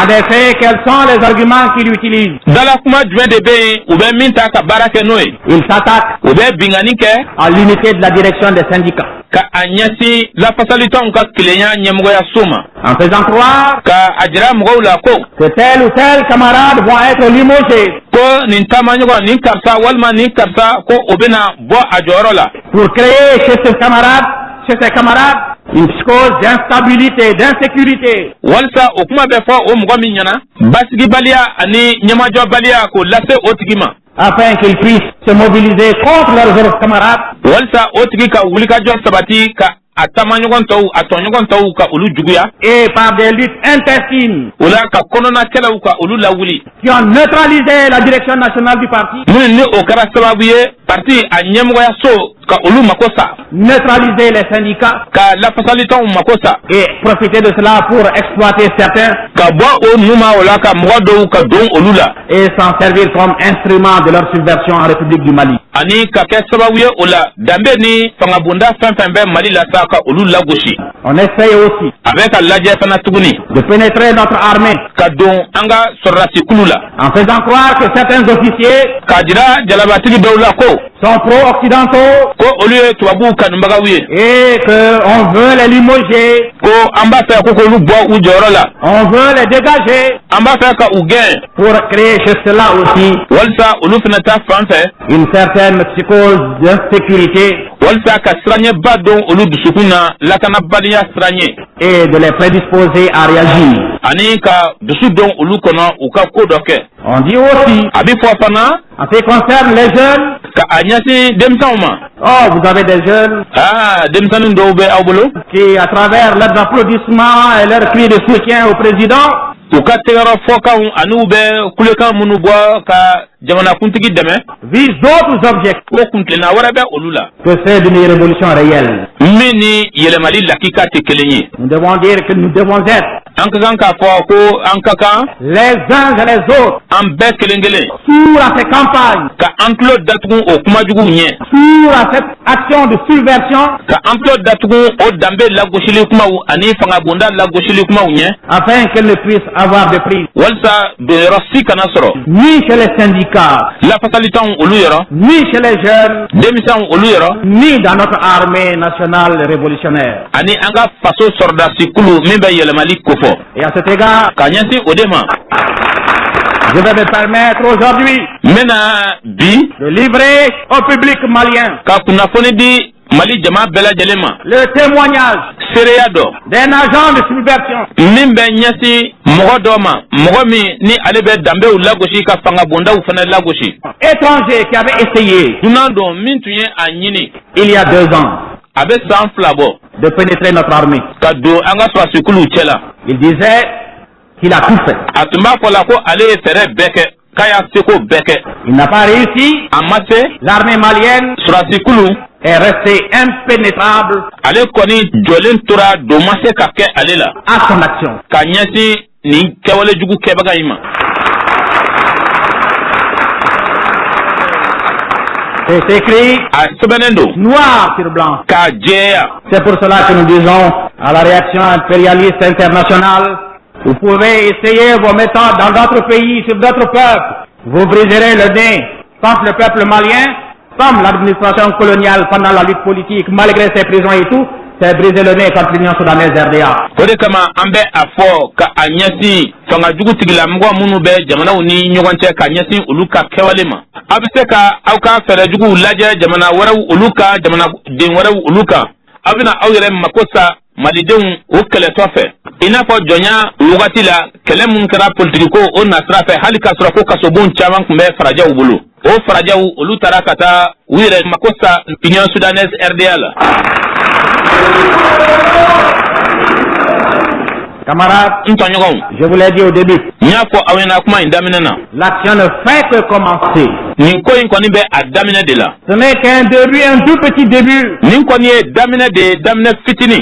En effet, quels sont les arguments qu'il utilise? Dala kuma jumɛn de bɛ yen u bɛ min ta ka baara kɛ n'o ye. Il s'attaque U bɛ bingani kɛ. à l'unité de la direction des syndicats. Ka a ɲɛsin lafasalitɔnw ka tilenya ɲɛmɔgɔya so ma. En faisant croire Ka a jira mɔgɔw la ko. que tel ou tel camarade vont être limogés. Ko nin taamaɲɔgɔn nin karisa walima nin karisa ko o bɛna bɔ a jɔyɔrɔ la. Pour créer chez ses camarades, une psychose d'instabilité, d'insécurité. Walasa o kuma bɛ fɔ o mɔgɔ min ɲɛna basigibaliya ani ɲɛmajɔbaliya k'o lase o tigi ma. Afin qu'ils puissent se mobiliser contre leurs autres camarades. Walasa o tigi ka wulikajɔ sabati ka a taamaɲɔgɔn tɔw a tɔɲɔgɔn tɔw ka olu juguya. Et par des luttes intestines. O la ka kɔnɔna kɛlɛw ka olu lawuli. Qui ont neutralisé la direction nationale du parti. Minnu ni o kɛra sababu ye parti a ɲɛmɔgɔya so ka olu mako sa. Neutraliser les syndicats. Ka lafasalitɔnw mako sa. Et profiter de cela pour exploiter certains. Ka bɔ o nu ma o la ka mɔgɔ dɔw ka don olu la. Et s'en servir comme instrument de leur subversion en République du Mali. Ani ka kɛ sababu ye o la danbe ni fangabonda fɛn fɛn bɛ Mali la sa ka olu lagosi. On essaye aussi A bɛ ka lajɛ fana tuguni. de pénétrer notre armée. Ka don an ka sɔrɔdasi kulu la. En faisant croire que certains officiers K'a jira jalabatigi dɔw la ko. sont pro-occidentaux. Ko olu ye tubabuw kanubagaw ye. Et qu'on veut les limoger. Ko an b'a fɛ ko k'olu bɔ u jɔyɔrɔ la. On veut les dégager. An b'a fɛ ka u gɛn. Pour créer chez cela aussi Walasa olu fana ta fan fɛ. une certaine psychose d'insécurité. Walasa ka siranɲɛba don olu dusukun na lakanabaliya siranɲɛ. Et de les prédisposer à réagir. Ani ka dusu don olu kɔnɔ u ka ko dɔ kɛ. On dit aussi, A bɛ fɔ fana en ce qui concerne les jeunes, ka a ɲɛsin denmisɛnw ma. oh, vous avez des jeunes Denmisɛnnin dɔw bɛ aw bolo. qui, à travers leurs applaudissements et leurs cris de soutien au président, U ka tɛgɛrɛ fɔkanw ani u bɛ kulekan minnu bɔ ka jamanakuntigi dɛmɛ. visent d'autres objectifs Ko kuntilenna wɛrɛ bɛ olu la. que ceux d'une révolution réelle. Min ni yɛlɛmali lakika tɛ kelen ye. Nous devons dire que nous devons être An ka kan k'a fɔ ko an ka kan les uns et les autres an bɛɛ kelen kelen sourds à ces campagnes, ka an tulo datugu o kumajuguw ɲɛ. sourds à cette action de subversion, Ka an tulo datugu o danbe lagosili kumaw ani fangabonda lagosili kumaw ɲɛ. afin qu'elle ne puisse avoir de prise Walasa donyɔrɔ si kana sɔrɔ. ni chez les syndicats, Lafasalitɔnw olu yɔrɔ. ni chez les jeunes, Denmisɛnw olu yɔrɔ. ni dans notre armée nationale révolutionnaire. Ani an ka faso sɔrɔdasi kulu min bɛ yɛlɛmali kofɔ. Et à cet égard, Ka ɲɛsin o de ma. je vais me permettre aujourd'hui N bɛna bi de livrer au public malien ka kunnafoni di Mali jama bɛɛ lajɛlen ma. le témoignage Seereya dɔ d'un agent de subversion min bɛ ɲɛsin mɔgɔ dɔ ma mɔgɔ min ni ale bɛ danbew lagosi ka fangabondaw fana lagosi. étranger qui avait essayé, Dunan dɔ min tun ye a ɲini il y a 2 ans, a bɛ san 2 bɔ de pénétrer notre armée. ka don an ka sɔrɔsikuluw cɛ la. Il disait qu'il a tout fait. A tun b'a fɔ la ko ale ye fɛɛrɛ bɛɛ kɛ k'a y'a seko bɛɛ kɛ. Il n'a pas réussi. A ma se L'armée malienne sɔrɔsikulu est restée impénétrable ale kɔni jɔlen tora don ma se ka kɛ ale la à son action. ka ɲɛsin nin kɛwale jugu kɛbaga in ma. C'est écrit A sɛbɛnnen don noir sur blanc. k'a jɛya. C'est pour cela que nous disons à la réaction impérialiste internationale, vous pouvez essayer vos méthodes dans d'autres pays, sur d'autres peuples. Vous briserez le nez contre le peuple malien, comme l'administration coloniale pendant la lutte politique, malgré ses prisons et tout. s'est brisé le nez contre l'Union soudanaise RDA. O de kama an bɛ a fɔ ka a ɲɛsin fanga jugu tigilamɔgɔ minnu bɛ jamanaw ni ɲɔgɔn cɛ ka ɲɛsin olu ka kɛwale ma. A bɛ se ka aw ka fɛɛrɛ juguw lajɛ jamana wɛrɛw olu ka jamanaden wɛrɛw olu kan. Aw bɛna aw yɛrɛ mako sa malidenw o kɛlɛtɔ fɛ. I n'a fɔ jɔnya wagati la kɛlɛ mun kɛra politigiko o nasira fɛ hali k'a sɔrɔ ko kasobon caman tun bɛ farajɛw bolo. O farajɛw olu taara ka taa u yɛrɛ mako sa Union soudanaise RDA la. Camarades, je vous l'ai dit au début, l'action ne fait que commencer. Ce n'est qu'un début, un tout petit début.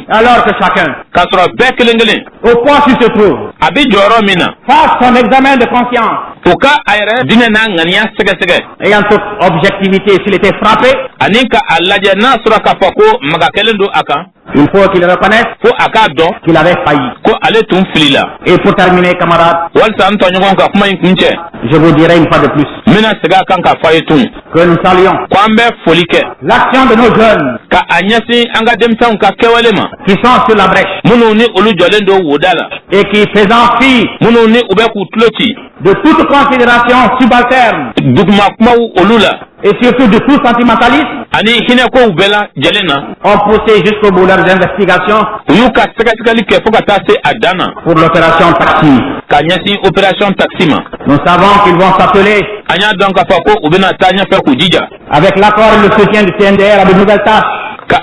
Alors que chacun, au point où il se trouve, fasse son examen de conscience. Ayant toute objectivité, s'il était frappé, il faut qu'il reconnaisse qu'il avait failli. Et pour terminer, camarades, je vous dirai une fois de plus que nous saluons l'action de nos jeunes qui sont sur la brèche et qui faisant fi de toute considération subalterne et surtout de tout sentimentalisme, ont poussé jusqu'au bout leurs investigations pour l'opération Taxi. Nous savons qu'ils vont s'appeler, avec l'accord et le soutien du CNDR, à de nouvelles tâches. En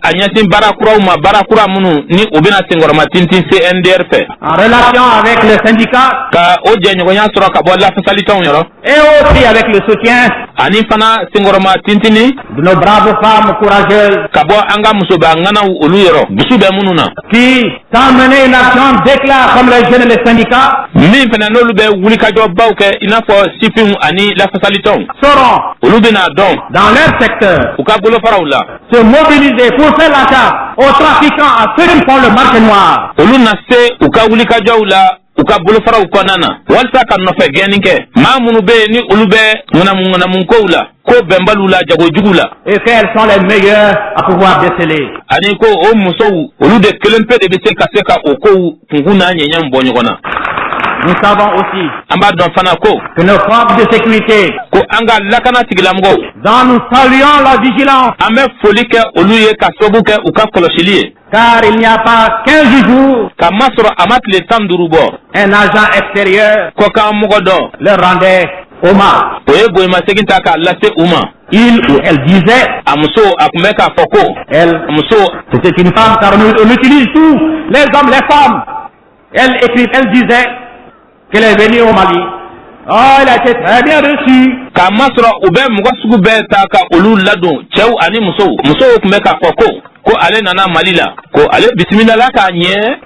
relation avec le syndicat et aussi avec le soutien de nos braves femmes courageuses qui, sans mener une action d'éclat comme les jeunes et les syndicats, sauront dans leur secteur se mobiliser pour faire la chasse aux trafiquants, à ceux qui font le marché noir. Et quels sont les meilleurs à pouvoir déceler? Nous savons aussi que nos forces de sécurité, dont nous saluons la vigilance, car il n'y a pas 15 jours, un agent extérieur leur rendait hommage. Il ou elle disait, elle, c'était une femme, car on utilise tous, les hommes, les femmes. Elle écrit, elle disait qu'elle est venue au Mali. Oh, elle a été très bien reçue.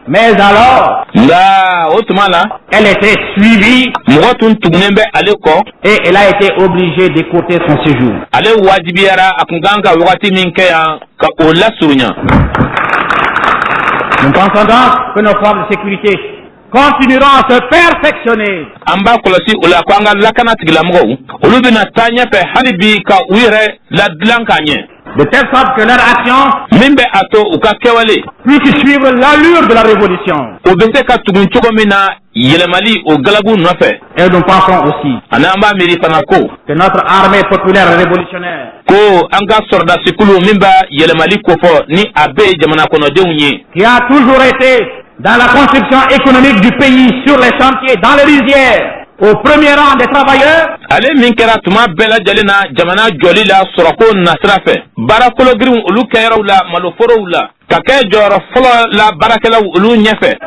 Mais alors, elle était suivie et elle a été obligée d'écourter son séjour. Nous pensons donc que nos forces de sécurité continueront à se perfectionner. De telle sorte que leur action puisse suivre l'allure de la révolution. Et nous pensons aussi que notre armée populaire révolutionnaire, qui a toujours été dans la construction économique du pays, sur les chantiers, dans les rizières, au premier rang des travailleurs,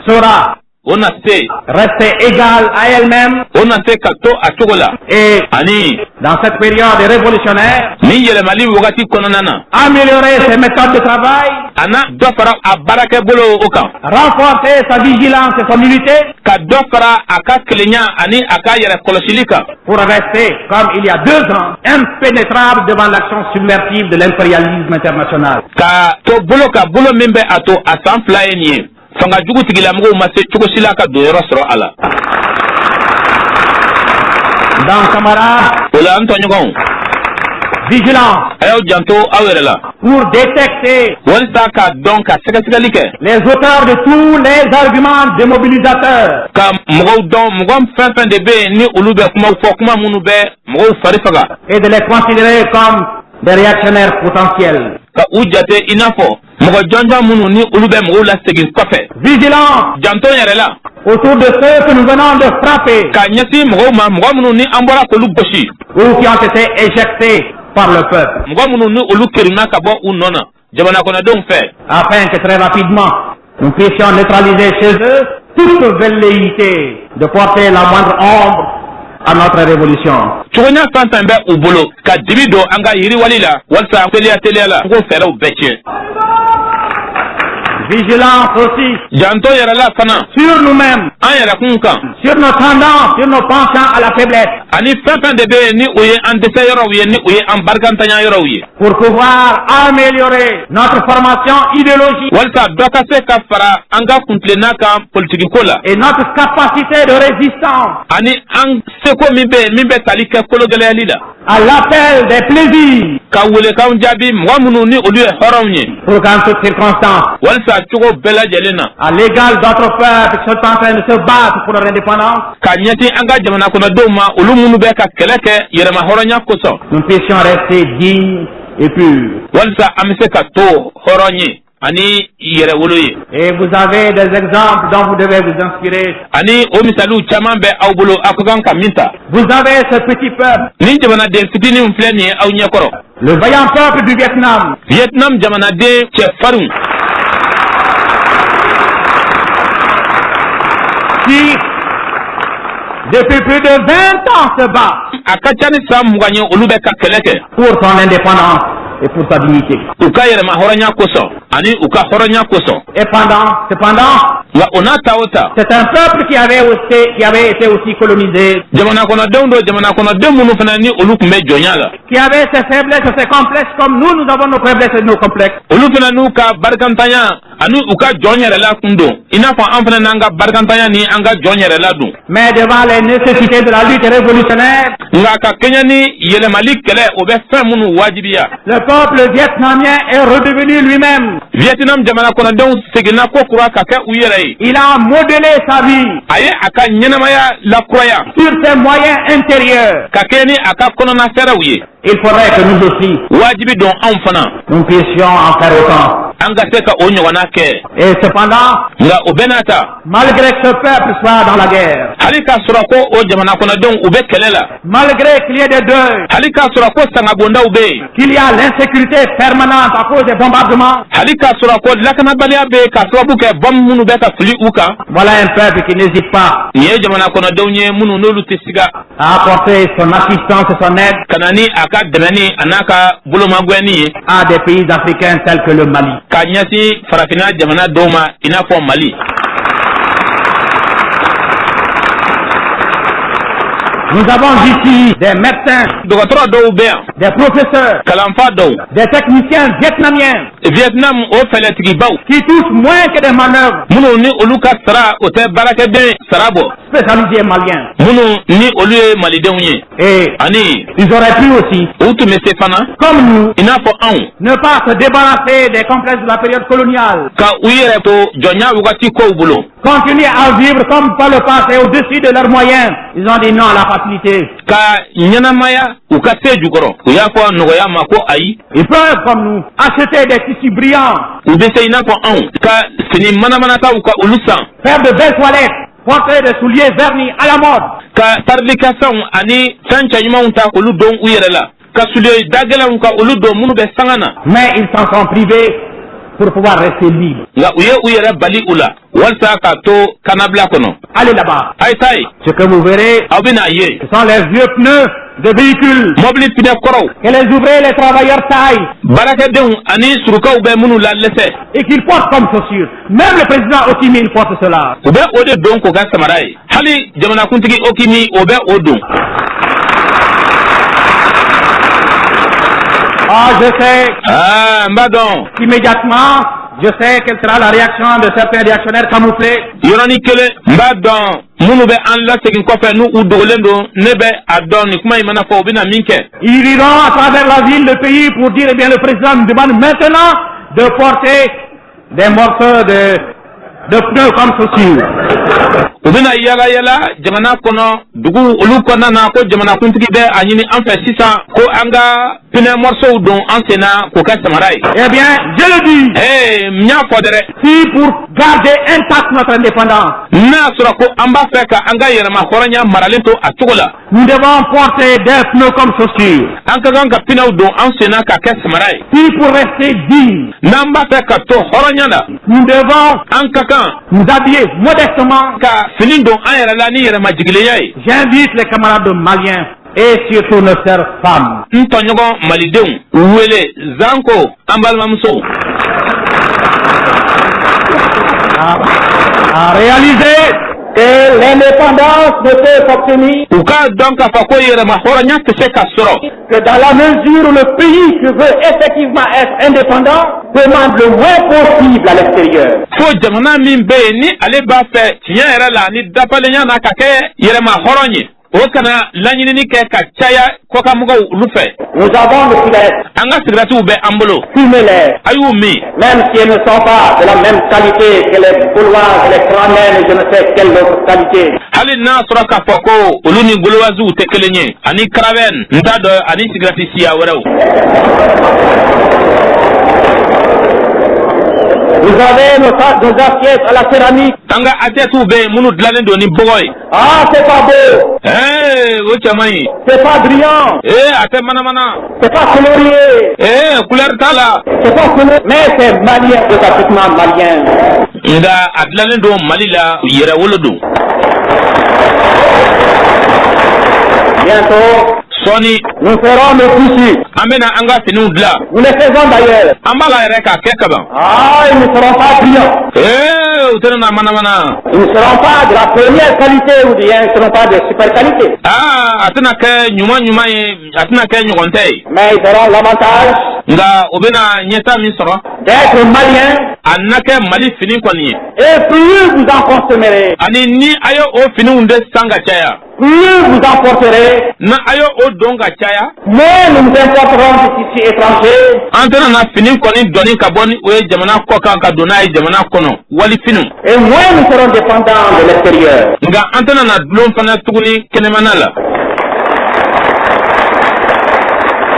sera rester égale à elle-même. Et dans cette période révolutionnaire, améliorer ses méthodes de travail, renforcer sa vigilance et son unité, pour rester, comme il y a 2 ans, impénétrable devant l'action subversive de l'impérialisme international. Donc, camarades, vigilance a y'aw janto aw yɛrɛ la pour détecter walisa k'a dɔn ka sɛgɛsɛgɛli kɛ les auteurs de tous les arguments démobilisateurs ka mɔgɔw dɔn mɔgɔ fɛn fɛn de bɛ yen ni olu bɛ kumaw fɔ kuma minnu bɛ mɔgɔw fari faga et de les considérer comme des réactionnaires potentiels. ka u jate i n'a fɔ mɔgɔ jɔnjɔn minnu ni olu bɛ mɔgɔw lasegin kɔfɛ Vigilance janto yɛrɛ la autour de ceux que nous venons de frapper ka ɲɛsin mɔgɔw ma mɔgɔ minnu ni an bɔra k'olu gosi ou qui ont été éjectés par le peuple, mɔgɔ minnu ni olu keruna ka bɔ u nɔ na jamana kɔnɔdenw fɛ afin que très rapidement nous puissions neutraliser chez eux toute velléité de porter la moindre ombre à notre révolution. cogoɲa fɛn fɛn bɛ u bolo ka dibi don an ka yiriwali la walisa teliya la n k'o fɛɛrɛw bɛɛ tiɲɛ Vigilance aussi janto yɛrɛ la fana sur nous-mêmes, an yɛrɛkun kan sur nos tendances, sur nos penchants à la faiblesse, ani fɛn fɛn de bɛ yen ni o ye an dɛsɛ yɔrɔw ye ni o ye an barikantanya yɔrɔw ye pour pouvoir améliorer notre formation idéologique walisa dɔ ka se ka fara an ka kuntilenna kan politikiko la et notre capacité de résistance ani an seko min bɛ yen min bɛ tali kɛ kologɛlɛyali la à l'appel des plaisirs, ka welekanw jaabi mɔgɔ minnu ni olu ye hɔrɔnw ye pour qu'en toutes circonstances, walisa cogo bɛɛ lajɛlen na à l'égal d'autres peuples qui sont en train de se battre pour leur indépendance, ka ɲɛsin an ka jamana kɔnɔdenw ma olu minnu bɛ ka kɛlɛ kɛ yɛrɛma hɔrɔnya kosɔn nous puissions rester dignes et purs. walisa an bɛ se ka to hɔrɔn ye ani yɛrɛwolo ye Et vous avez des exemples dont vous devez vous inspirer. ani o misaliw caman bɛ aw bolo aw ka kan ka min ta Vous avez ce petit peuple, ni jamanaden fitinin filɛ nin ye aw ɲɛkɔrɔ le vaillant peuple du Vietnam, vietnam jamanaden cɛfarinw qui, depuis plus de 20 ans, se bat a ka ca ni san 20 ye olu bɛ ka kɛlɛ kɛ pour son indépendance et pour sa dignité. u ka yɛrɛma hɔrɔnya kosɔn ani u ka hɔrɔnya kosɔn Et cependant, nka o n'a ta o ta c'est un peuple qui avait été aussi colonisé, jamana kɔnɔdenw do jamana kɔnɔden minnu fana ni olu tun bɛ jɔnya la qui avait ses faiblesses et ses complexes comme nous avons nos faiblesses et nos complexes. olu fana n'u ka barikantanya ani u ka jɔn yɛrɛ la kun don i n'a fɔ an fana n'an ka barikantanya ni an ka jɔn yɛrɛ la dun Mais devant les nécessités de la lutte révolutionnaire, nka ka kɛɲɛ ni yɛlɛmali kɛlɛ o bɛ fɛn minnu wajibiya le peuple vietnamien est redevenu lui-même. vietnam jamana kɔnɔdenw seginna ko kura ka kɛ u yɛrɛ ye Il a modélé sa vie a ye a ka ɲɛnamaya lakuraya sur ses moyens intérieurs. ka kɛ ni a ka kɔnɔna fɛrɛw ye Il faudrait que nous aussi, wajibi don anw fana nous puissions en faire autant. an ka se ka o ɲɔgɔnna kɛ Et cependant, nka o bɛɛ n'a ta malgré que ce peuple soit dans la guerre, hali k'a sɔrɔ ko o jamana kɔnɔdenw u bɛ kɛlɛ la malgré qu'il y ait des deuils, hali k'a sɔrɔ ko sangabondaw bɛ yen qu'il y a l'insécurité permanente à cause des bombardements, hali k'a sɔrɔ ko lakanabaliya bɛ yen k'a sababu kɛ bɔn minnu bɛ ka fili u kan voilà un peuple qui n'hésite pas nin ye jamana kɔnɔdenw ye minnu n'olu tɛ siga à apporter son assistance et son aide ka na ni a ka dɛmɛni a n'a ka bolomagwɛni ye à des pays africains tels que le Mali. ka ɲɛsin farafinna jamana dɔw ma i n'a fɔ mali Nous avons ici des médecins, dɔgɔtɔrɔ dɔw bɛ yan des professeurs, kalanfa dɔw des techniciens vietnamiens vietnam o fɛlɛtigibaw qui touchent moins que des manœuvres minnu ni olu ka sara o tɛ baarakɛden sara bɔ spécialisés maliens. minnu ni olu ye malidenw ye Et ani ils auraient pu aussi, u tun bɛ se fana comme nous, i n'a fɔ anw ne pas se débarrasser des complexes de la période coloniale, ka u yɛrɛ to jɔnya wagati kow bolo continuer à vivre comme par le passé au-dessus de leurs moyens. Ils ont dit non à la facilité. ka ɲɛnamaya u ka se jukɔrɔ u y'a fɔ nɔgɔya ma ko ayi Ils peuvent, comme nous, acheter des tissus brillants, u bɛ se i n'a fɔ anw ka fini manamanataw ka olu san faire de belles toilettes, porter des souliers vernis à la mode. ka tarilikasɛnw ani fɛn cɛɲumanw ta k'olu don u yɛrɛ la ka suliye dagɛlɛnw ka olu don minnu bɛ sanga na Mais ils s'en sont privés pour pouvoir rester libres. nka u ye u yɛrɛ bali u la walisa k'a to kanabila kɔnɔ Allez là-bas. a ye taa ye Ce que vous verrez, aw bɛna ye ce sont les vieux pneus de véhicules mɔbili pinɛ kɔrɔw que les ouvriers et les travailleurs taillent baarakɛdenw ani surukaw bɛ minnu la lɛsɛ et qu'ils portent comme chaussures. Même le président Ho Chi Minh porte cela. u bɛ o de don k'o kɛ samara ye hali jamanakuntigi okimi o bɛ o don Ah, je sais, n b'a dɔn immédiatement, je sais quelle sera la réaction de certains réactionnaires camouflés. yɔrɔnin kelen n b'a dɔn munu be an la segin kɔfɛ nu u dogolen don ne bɛ a dɔn nin kuma in mana fɔ u bɛna min kɛ. Ils iront à travers la ville, le pays pour dire, eh bien, le président nous demande maintenant de porter des morceaux de pneus comme ceci. U bɛna yala yala jamana kɔnɔ dugu olu kɔnɔna na ko jamanakuntigi bɛ a ɲini an fɛ sisan ko an ka pneu morceaux don an sen na k'o kɛ samara ye. Eh bien, je le dis. n y'a fɔ dɛrɛ. Si pour garder intact notre indépendance, n'a sɔrɔ ko an b'a fɛ ka an ka yɛrɛma hɔrɔnya maralen to a cogo la. nous devons porter des pneus comme chaussures. An ka kan ka pneu don an sen na ka kɛ samara ye. Si pour rester digne, n'an b'a fɛ ka to hɔrɔnya la. nous devons an ka kan nous habiller modestement. ka fini don an yɛrɛ la ni yɛrɛma jigilenya ye. J'invite les camarades maliens et surtout nos sœurs femmes. N tɔɲɔgɔn malidenw wele Zanko an balimamuso. À réaliser que l'indépendance ne peut s'obtenir U k'a dɔn k'a fɔ ko yɛrɛma hɔrɔnya tɛ se ka sɔrɔ. que dans la mesure où le pays qui veut effectivement être indépendant demande le moins possible à l'extérieur. Fo jamana min bɛ yen ni ale b'a fɛ tiɲɛ yɛrɛ la ni dafalenya na ka kɛ yɛrɛma hɔrɔn ye. O kana laɲinini kɛ ka caya kɔkanmɔgɔw olu fɛ. Nous avons le cigarette. An ka sigaratiw bɛ an bolo. Fumez-les. A y'u min. Même si elles ne sont pas de la même qualité que les Gauloises et les Cramènes, je ne sais quelle autre qualité. Hali n'a sɔrɔ k'a fɔ ko olu ni Gauloises tɛ kelen ye ani Caravelle n t'a dɔn ani sigarati siya wɛrɛw. Vous avez nos assiettes à la céramique. An ka assiettes bɛ yen minnu dilannen don ni bɔgɔ ye. Ah, c'est pas beau. O cɛman ɲi. C'est pas brillant. A tɛ manamana. C'est pas colorié. Couleur t'a la. C'est pas colorié. Mais c'est malien, authentiquement malien. Nka a dilannen don Mali la yɛrɛ wolo don. Bientôt, Sɔɔni nous ferons nos tissus. an bɛna an ka finiw dilan. Nous les faisons d'ailleurs. An b'a la yɛrɛ k'a kɛ kaban. Ah, ils ne seront pas brillants. U tɛna na manamana. Ils ne seront pas de la première qualité ou bien ils ne seront pas de super qualité. A tɛna kɛ ɲuman ɲuman ye, a tɛna kɛ ɲɔgɔn tɛ ye. Mais ils auront l'avantage Nka o bɛna ɲɛta min sɔrɔ. d'être maliens. A na kɛ Mali fini kɔni ye. Et plus vous en consommerez, Ani ni a ye o finiw de san ka caya. plus vous en porterez, Na a ye o don ka caya. moins nous importerons du tissu étranger. An tɛna na fini kɔni dɔnni ka bɔ ni o ye jamana kɔ kan ka don n'a ye jamana kɔnɔ wali finiw. Et moins nous serons dépendants de l'extérieur. Nka an tɛna na dulon fana tuguni kɛnɛmana la.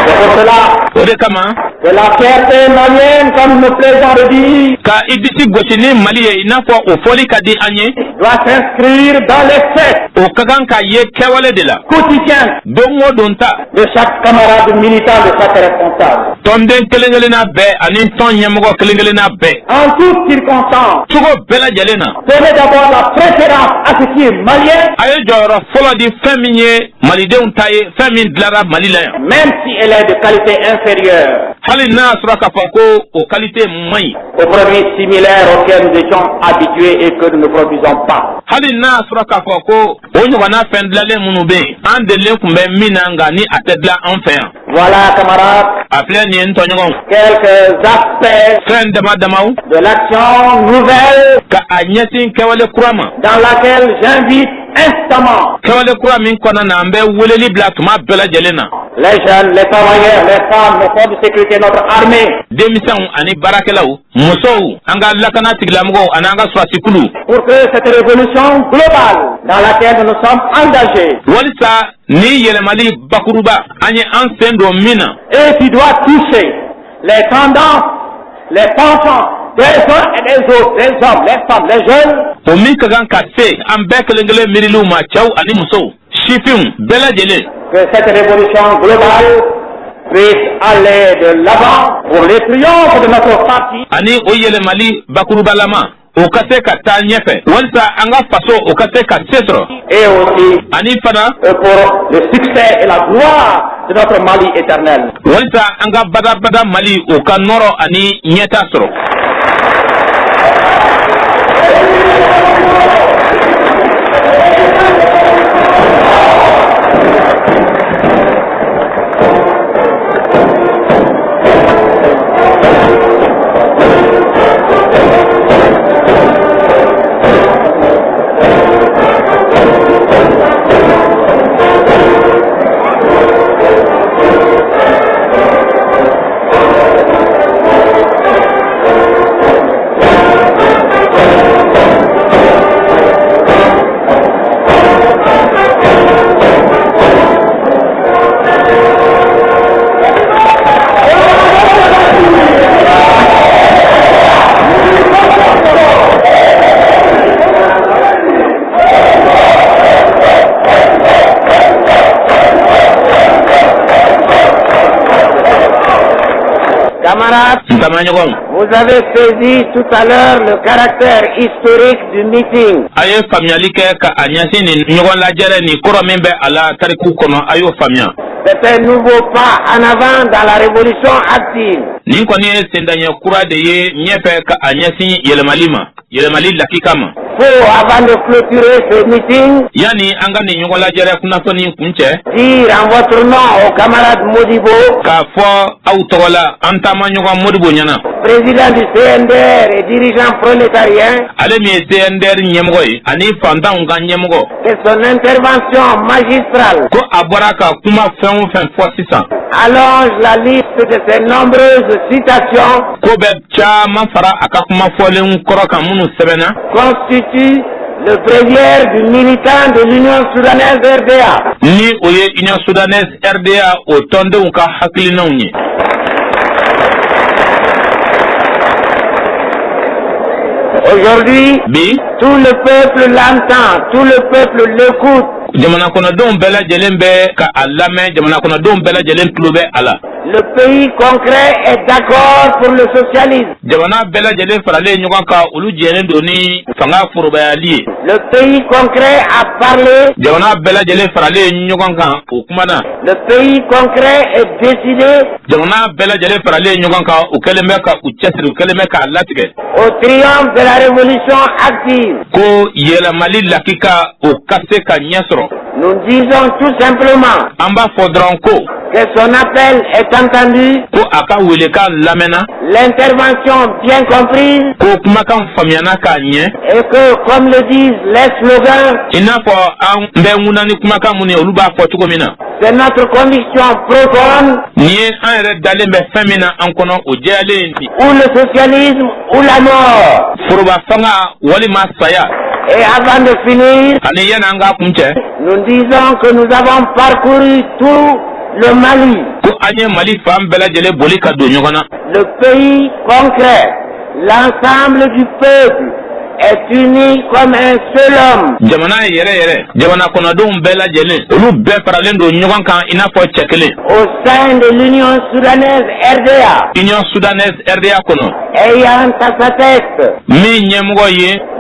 C'est pour cela O de kama que la fierté malienne, comme nous plaisons de dire, ka i disi gosi ni Mali ye i n'a fɔ o fɔli ka di an ye. doit s'inscrire dans les faits O ka kan ka ye kɛwale de la. quotidiens Don o don ta. de chaque camarade militant, de chaque responsable. Tɔnden kelen kelenna bɛɛ ani tɔn ɲɛmɔgɔ kelen kelenna bɛɛ. En toutes circonstances, Cogo bɛɛ lajɛlen na. donnez d'abord la préférence à ce qui est malien, A ye jɔyɔrɔ fɔlɔ di fɛn min ye malidenw ta ye fɛn min dilara Mali la yan. même si elle est de qualité inférieure Hali n'a y'a sɔrɔ k'a fɔ ko o qualité man ɲi. aux produits similaires auxquels nous étions habitués et que nous ne produisons pas. Hali n'a y'a sɔrɔ k'a fɔ ko o ɲɔgɔnna fɛn dilanlen minnu bɛ yen an delilen tun bɛ min na nka ni a tɛ dilan an fɛ yan. Voilà, camarades, A filɛ nin ye n tɔɲɔgɔnw. quelques aspects Fɛn dama damaw de l'action nouvelle ka a ɲɛsin kɛwale kura ma. dans laquelle j'invite instamment Kɛwale kura min kɔnɔna na an bɛ weleli bila tuma bɛɛ lajɛlen na. les jeunes, les travailleurs, les femmes, nos forces de sécurité, notre armée, Denmisɛnw ani baarakɛlaw, musow, an ka lakana tigilamɔgɔw ani an ka sɔrɔsikulu. pour que cette révolution globale dans laquelle nous nous sommes engagés Walisa ni yɛlɛmali bakuruba an ye an sen don min na. et qui doit toucher les tendances, les penchants des uns et des autres, les hommes, les femmes, les jeunes, O min ka kan ka se an bɛɛ kelen kelen miiriliw ma cɛw ani musow sifinw bɛɛ lajɛlen. que cette révolution globale puisse aller de l'avant pour le triomphe de notre parti Ani o yɛlɛmali bakurubalama o ka se ka taa ɲɛfɛ walisa an ka faso o ka se ka se sɔrɔ. et aussi Ani fana pour le succès et la gloire de notre Mali éternel. walisa an ka badabada Mali o ka nɔrɔ ani ɲɛta sɔrɔ. Vous avez saisi tout à l'heure le caractère historique du meeting. C'est un nouveau pas en avant dans la révolution active. Faut, avant de clôturer ce meeting, dire en votre nom au camarade Modibo, président du CNDR et dirigeant prolétarien, que son intervention magistrale allonge la liste de ses nombreuses citations, constitue le bréviaire du militant de l'Union soudanaise RDA. Aujourd'hui, tout le peuple l'entend, tout le peuple l'écoute. Le pays concret est d'accord pour le socialisme. Le pays concret a parlé. Le pays concret est décidé. Au triomphe de la révolution active. Nous disons tout simplement que son appel est entendu, l'intervention bien comprise, et que, comme le disent les slogans, c'est notre conviction profonde, ou le socialisme ou la mort. Et avant de finir, nous disons que nous avons parcouru tout le Mali. Le pays concret, l'ensemble du peuple est uni comme un seul homme. Au sein de l'Union soudanaise RDA. Ayant à sa tête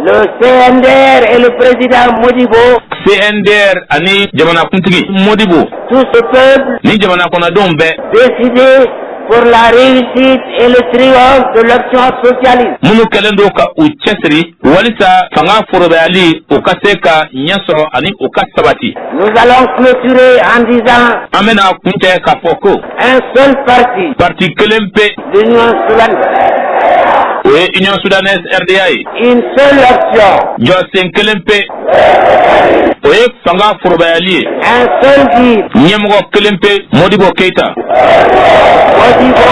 le CNDR et le président Modibo. Tout ce peuple décidé pour la réussite et le triomphe de l'action socialiste. Nous allons clôturer en disant un seul parti, l'Union soudanaise. Union soudanaise RDA. Une seule option. Un seul guide. Modibo Keita. Modibo.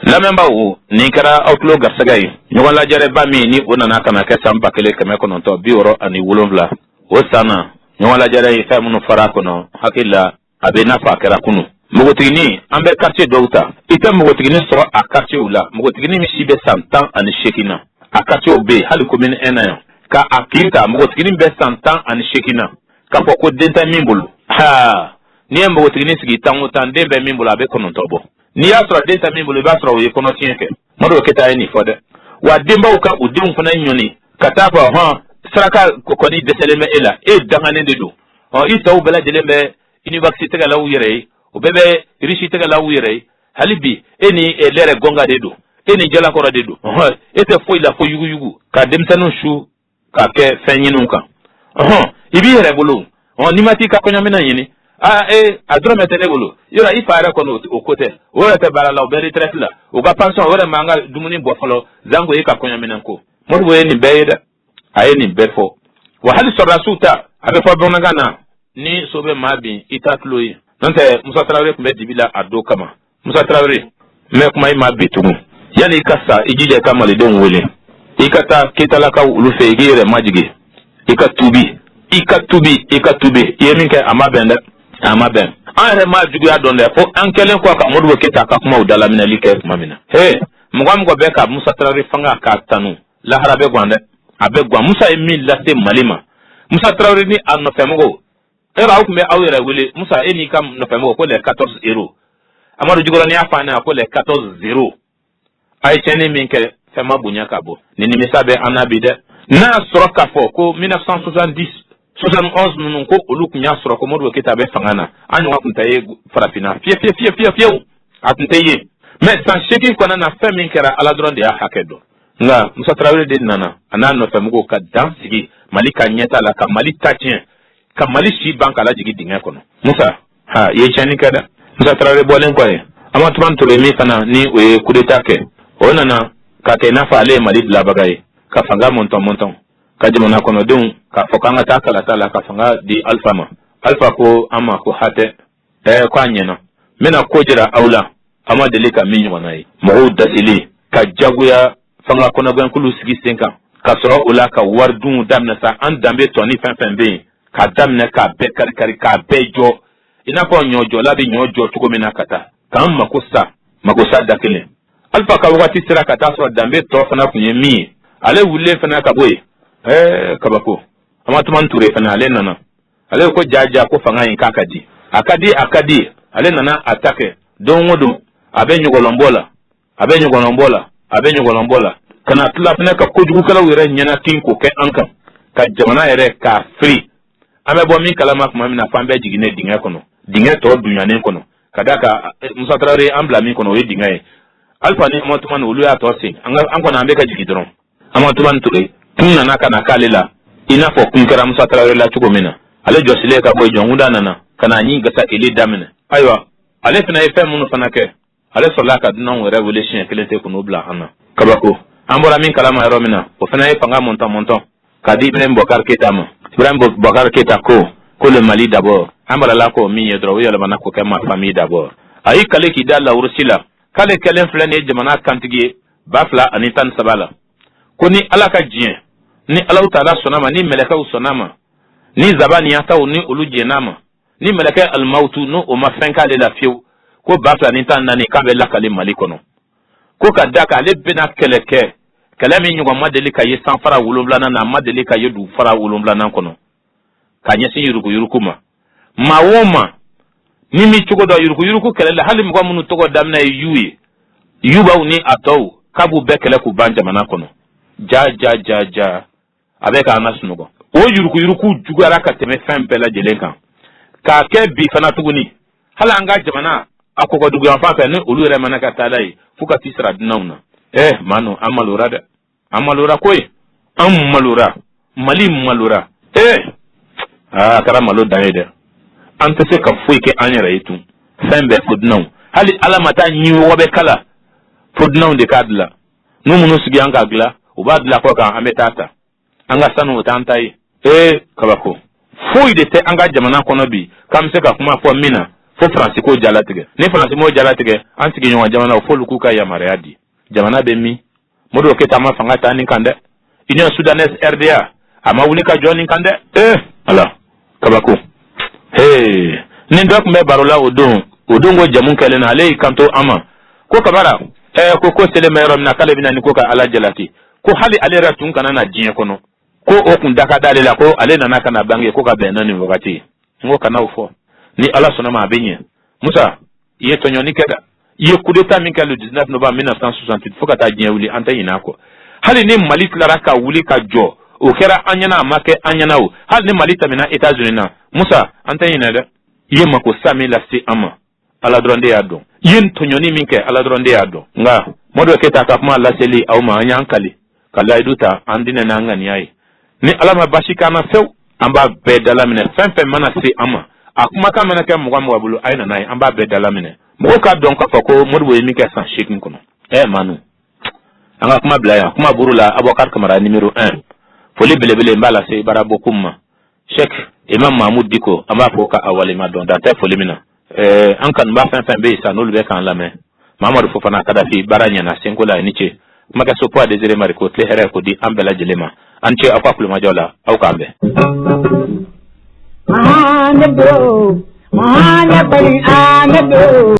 La memba ou ni kara outlo garsagay ñogon la jare bami ni onana kana ke samba kele keme kono to bioro ani wulonvla o sana ñogon la jare fa munu fara kono hakilla abe nafa kera kunu mogotigini ambe quartier douta ite mogotigini so a quartier ula mogotigini mi sibe santan ani shekina a quartier be hali commune enayo ka akita mogotigini be santan ani shekina ka poko denta mimbulu ha ni mogotigini sigi tangutan dembe mimbulu abe kono tobo ni ya sura denta mimbulu ba sura ye kono tienke modo keta ni fode wa demba uka udum fana nyoni kataba ha saraka kokoni deseleme ela e dangane dedo o itaw bela delembe université ga lawu yere o bebe richité ga lawu yere halibi eni elere gonga dedo eni jala kora dedo ete foi la fo yugu yugu ka demtanu shu ka ke fenyinunka ibi yere bulu nimati ka konyamina yini adro metele bulu yora ifara kono o kote o te bala la o be retraite la o ga pension o re manga dumuni bo folo zango e ka konyamina ko modu ni beyda ayeni befo wa hali sorasuta abe fo bonagana ni sobe mabi itatloyi nante Musa Traoré kumbe dibila ado kama Musa Traoré me kuma ima bitumu yani ikasa ijije kama le don wele ikata kitalaka ulufe igire majige ikatubi yeminke amabende amaben anre majugu adonde fo ankelen ko ka modwo kita ka kuma udala minalike mamina mugam go beka Musa Traoré fanga ka tanu la harabe gwande abe gwa Musa emi la se malima Musa Traoré ni anno femogo era ku me awere wele musa eni kam no pemo ko le 14 euros amadu jigoro ni afana ko le 14-0 ay chene minke fema bunya kabo ni misabe anabide na soroka fo ko 1970 71 nun ko uluk nya soro ko modu kitabe fangana anyu wa kuntaye farafina fie atuntaye mais sans cheki ko na femi kera ala dron de hakedo nga musa travel de nana anano femugo ka dansigi malika nyeta la ka malita tien ka malishi banka la jigi dinga kono musa ha ye chani kada musa travel bolen ko e ama tuman to mi kana ni we kudeta ke onana ka te na fa ale malid la bagay ka fanga monton ka jimona kono dun ka fokanga ta kala tala ka fanga di alfa ko ama ko hate ko anyena mena ko jira aula ama delika minyo wanai mo dasili ka jaguya fanga kona gwan kulu sigi senka ka soro ula ka wardun damna sa an dambe toni fenfenbe ka damna ka be kari ka bejo ina ko nyojo labi nyojo tuko mena kata kam makosa dakile alfa ka wakati sira kata soro dambe to fana kunye mi ale wule fana ka boy kabako ama tuman ture fana ale nana ale ko jaja ko fanga yin kakadi akadi ale nana atake don wodo abe nyugolombola kana tla fana ka kojugu kala wire nyana tinko ke anka ka jamana ere ka free ame bo min kala mak mamina fambe jigine dinga kono dinga to dunyane kono kadaka musa traore ambla min kono we dinga e alfa ni amotuman ulu ya to sin an kono ambe ka jigidron amotuman ture tunna naka na kalela ina fo kunkara musa traore la tugo mina ale josile ka boy jonguda nana kana nyi gasa ele damene aywa ale fina e fem munu fana ke ale sola ka non revelation kelete kuno bla ana kabako ambora min kala ma romina o fana e fanga monton kadi Ibrahim Bokar Keita ko le Mali d'abord ambara la ko mi yedro yala bana ko kema famille d'abord ayi kale ki dalla ursila kale kelen flane jamana kantigi bafla anitan sabala ko ni alaka jien ni Allah taala sonama ni meleka usonama ni zabani yata ni uluje nama ni meleka al mautu no o mafenka de la fiu ko bafla anitan nani kabe la kale Mali kono ko kadaka le bena keleke kalami nyugo madeli ka ye san fara wulumblana na madeli ka ye du fara wulumblana kono kanyesi yurukuma mawoma nimi chugo do yuruku kelele hali mko munu togo damna yuba uni ataw kabu bekele ku banja manakono ja abeka anasunugo o yuruku jugo araka teme fembela jelenka ka ke bi fana tuguni hala anga jamana akoko dugu afa ne olure manaka talai fuka tisra dinauna manu amalura koy mali malura kara malo daide anta se ka fuike anyara yitu sembe fudnaw hali alamata nyiwo wobe kala fudnaw de kadla numunu sugi anga gla ubadla ko kan ametata anga sanu tantai kabako fuide te anga jamana kono bi kam se ka kuma fo mina fo francisco jalatige ni francisco jalatige antigi nyo jamana fo lukuka ya mariadi jamana be mi modo ke tama fanga tani kande union soudanaise RDA ama wunika joni kande ala kabako ni ndok me barola odongo jamun kele na lay kanto ama ko kabara ko sele merom na kale bina ni ko ka ala jalati ko hali ale ratun kana na jiye kono ko okun daka dalela ko ale na kana bange ko ka benani wakati ngo kana ufo ni ala sonama abenye musa ye tonyo ni keda ye coup d'état min le 19 novembre 1968 foka ta jiye wuli anta yinako hali ni Mali tlaraka wuli ka jo o kera anyana make anyana o hali ni Mali tamina États-Unis na musa anta yinada ye mako sami la si ama ala dronde yado yin tonyoni minke ala dronde yado nga modo keta ka kuma la seli au ma anyankali kala iduta andine na ngani ai ni alama bashika na sew amba bedala mine fenfe mana si ama akuma ka mena ke mugwa mwabulu aina nai amba bedala mine mo ka don ka fako modo we minke san shekin kono manu anga kuma blaya kuma burula Abokar Kamara numéro 1 foli belebele mbala se barabo kuma Sheikh Imam Mahmoud Diko amba foka awali madon da ta foli mina an kan ba fen be sa nolu be kan lame Mamadou Fofana Kadafi baranya na sengola niche maka sopo a desire mariko tle here ko di ambela jelema anche akwa kuluma jola au kambe mahane bari ane